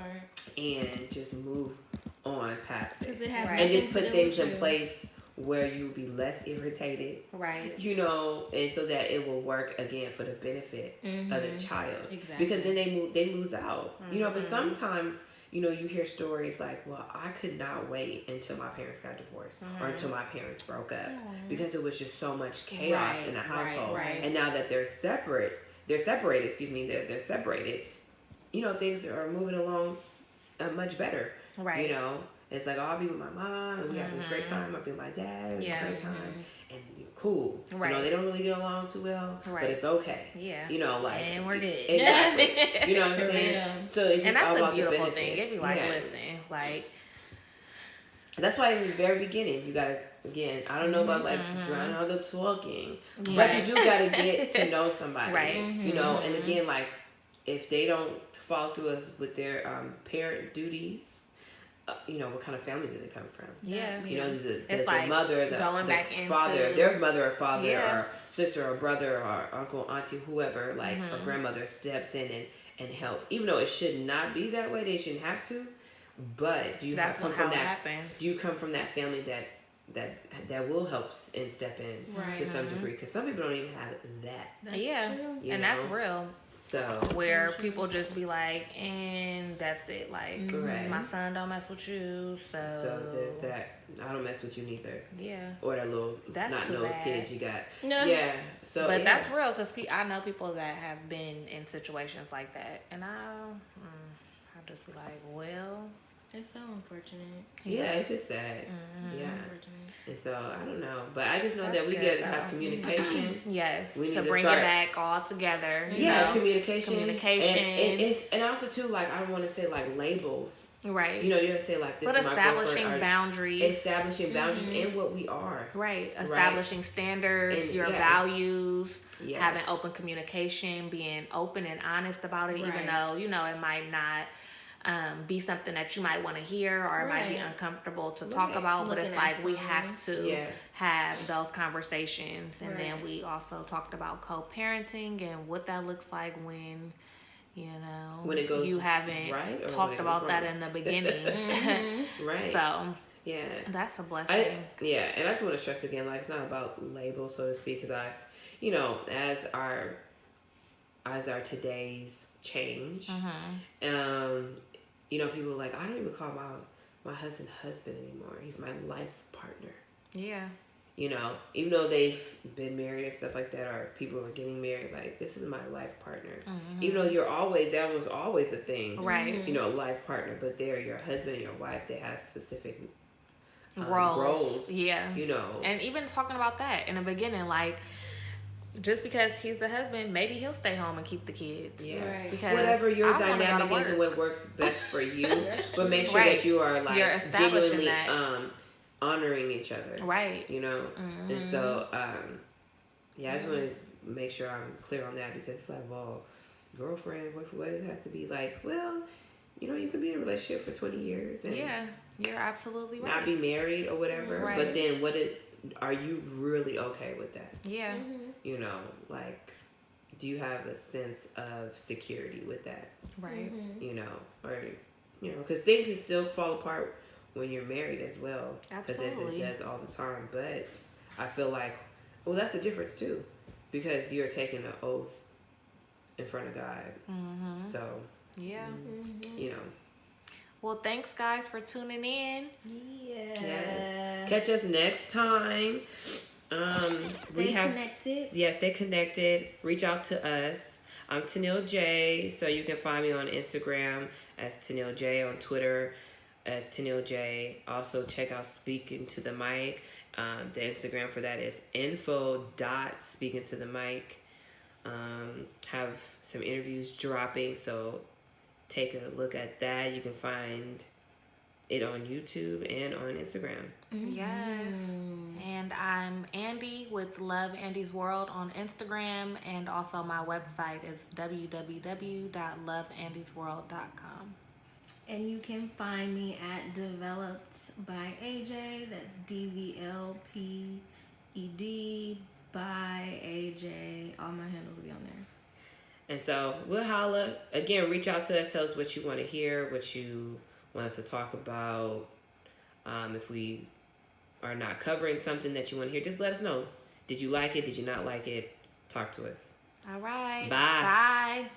Speaker 1: and just move on past it,
Speaker 3: and
Speaker 1: just put things in place where you be less irritated,
Speaker 2: right,
Speaker 1: you know, and so that it will work again for the benefit of the child,
Speaker 3: exactly.
Speaker 1: Because then they lose out, you know. But sometimes, you know, you hear stories like, well, I could not wait until my parents got divorced or until my parents broke up because it was just so much chaos in the household. And now that they're separated, they're separated, you know, things are moving along much better. Right. You know, it's like, oh, I'll be with my mom and we have this great time. I'll be with my dad and it's a great time. And cool. Right. You know, they don't really get along too well, but it's okay. Yeah. You know, like.
Speaker 2: And we're good.
Speaker 1: Exactly. You know what I'm saying?
Speaker 2: Yeah.
Speaker 1: So it's just all about the benefit.
Speaker 2: And that's a beautiful thing. It'd be like, listen, like.
Speaker 1: That's why in the very beginning, you gotta, again, I don't know about like drowning all the talking, but you do gotta get to know somebody. Right. You know, and again, like, if they don't follow through us with their parent duties, you know, what kind of family do they come from? Yeah. You know, the
Speaker 2: like
Speaker 1: mother, the father, their mother or father or sister or brother or uncle, auntie, whoever, like, or grandmother steps in and help. Even though it should not be that way, they shouldn't have to. But do you come from that? Do you come from that family that will help and step in to some degree? Because some people don't even have that.
Speaker 2: And that's real.
Speaker 1: So
Speaker 2: where people just be like, and that's it. Like, my son don't mess with you, so
Speaker 1: there's that. I don't mess with you neither.
Speaker 2: Yeah.
Speaker 1: Or that little snot-nosed kids you got.
Speaker 2: No.
Speaker 1: Yeah. So,
Speaker 2: but that's real because I know people that have been in situations like that, and I'll just be like, well.
Speaker 3: It's so unfortunate.
Speaker 1: Yeah, it's just sad. Yeah. And so, I don't know. But I just know that we got to have communication.
Speaker 2: Yes. We need to bring it back all together.
Speaker 1: Yeah, communication. And also, too, like, I don't want to say, like, labels.
Speaker 2: Right.
Speaker 1: You know, you don't say, like, this is my girlfriend. But establishing boundaries and what we are.
Speaker 2: Right. Establishing standards, and, your values, having open communication, being open and honest about it, even though, you know, it might not be something that you might want to hear or it might be uncomfortable to talk about, but it's like we have to have those conversations. And then we also talked about co-parenting and what that looks like when, you know,
Speaker 1: when it goes
Speaker 2: you haven't talked about that in the beginning.
Speaker 1: Right.
Speaker 2: So
Speaker 1: yeah,
Speaker 2: that's a blessing.
Speaker 1: And I just want to stress again, like, it's not about labels, so to speak, because you know, as our today's change, you know, people are like, I don't even call my husband anymore. He's my life partner.
Speaker 2: Yeah.
Speaker 1: You know, even though they've been married and stuff like that, or people are getting married, like, this is my life partner. Even though that was always a thing. Right. You know, a life partner, but they're your husband and your wife. They have specific roles. Yeah. You know.
Speaker 2: And even talking about that in the beginning, like, just because he's the husband, maybe he'll stay home and keep the kids.
Speaker 1: Yeah. Right. Because whatever your dynamic is and what works best for you, but make sure that you are, like, genuinely honoring each other. Right. You know? And so, I just want to make sure I'm clear on that, because it's like, well, girlfriend, what it has to be like, well, you know, you could be in a relationship for 20 years. And
Speaker 2: you're absolutely right.
Speaker 1: Not be married or whatever. Right. But then are you really okay with that? Yeah. You know, like, do you have a sense of security with that? Right. You know, or, you know, because things can still fall apart when you're married as well. Because it does all the time. But I feel like, well, that's the difference too. Because you're taking an oath in front of God. So, you know.
Speaker 2: Well, thanks, guys, for tuning in.
Speaker 1: Yes. Catch us next time.
Speaker 3: Stay connected.
Speaker 1: Stay connected. Reach out to us. I'm Tenile J, so you can find me on Instagram as Tenile J, on Twitter as Tenile J. Also check out Speaking to the Mic. The Instagram for that is info.speakingtothemic. Have some interviews dropping, so take a look at that. You can find it on YouTube and on Instagram.
Speaker 2: Yes. And I'm Andy with Love Andy's World on Instagram, and also my website is www.loveandysworld.com.
Speaker 3: And you can find me at Developed by AJ. That's DVLPED by AJ. All my handles will be on there.
Speaker 1: And so we'll holla. Again, reach out to us. Tell us what you want to hear, what you want us to talk about. If we are not covering something that you want to hear, just let us know. Did you like it? Did you not like it? Talk to us.
Speaker 2: All right.
Speaker 1: Bye.
Speaker 2: Bye.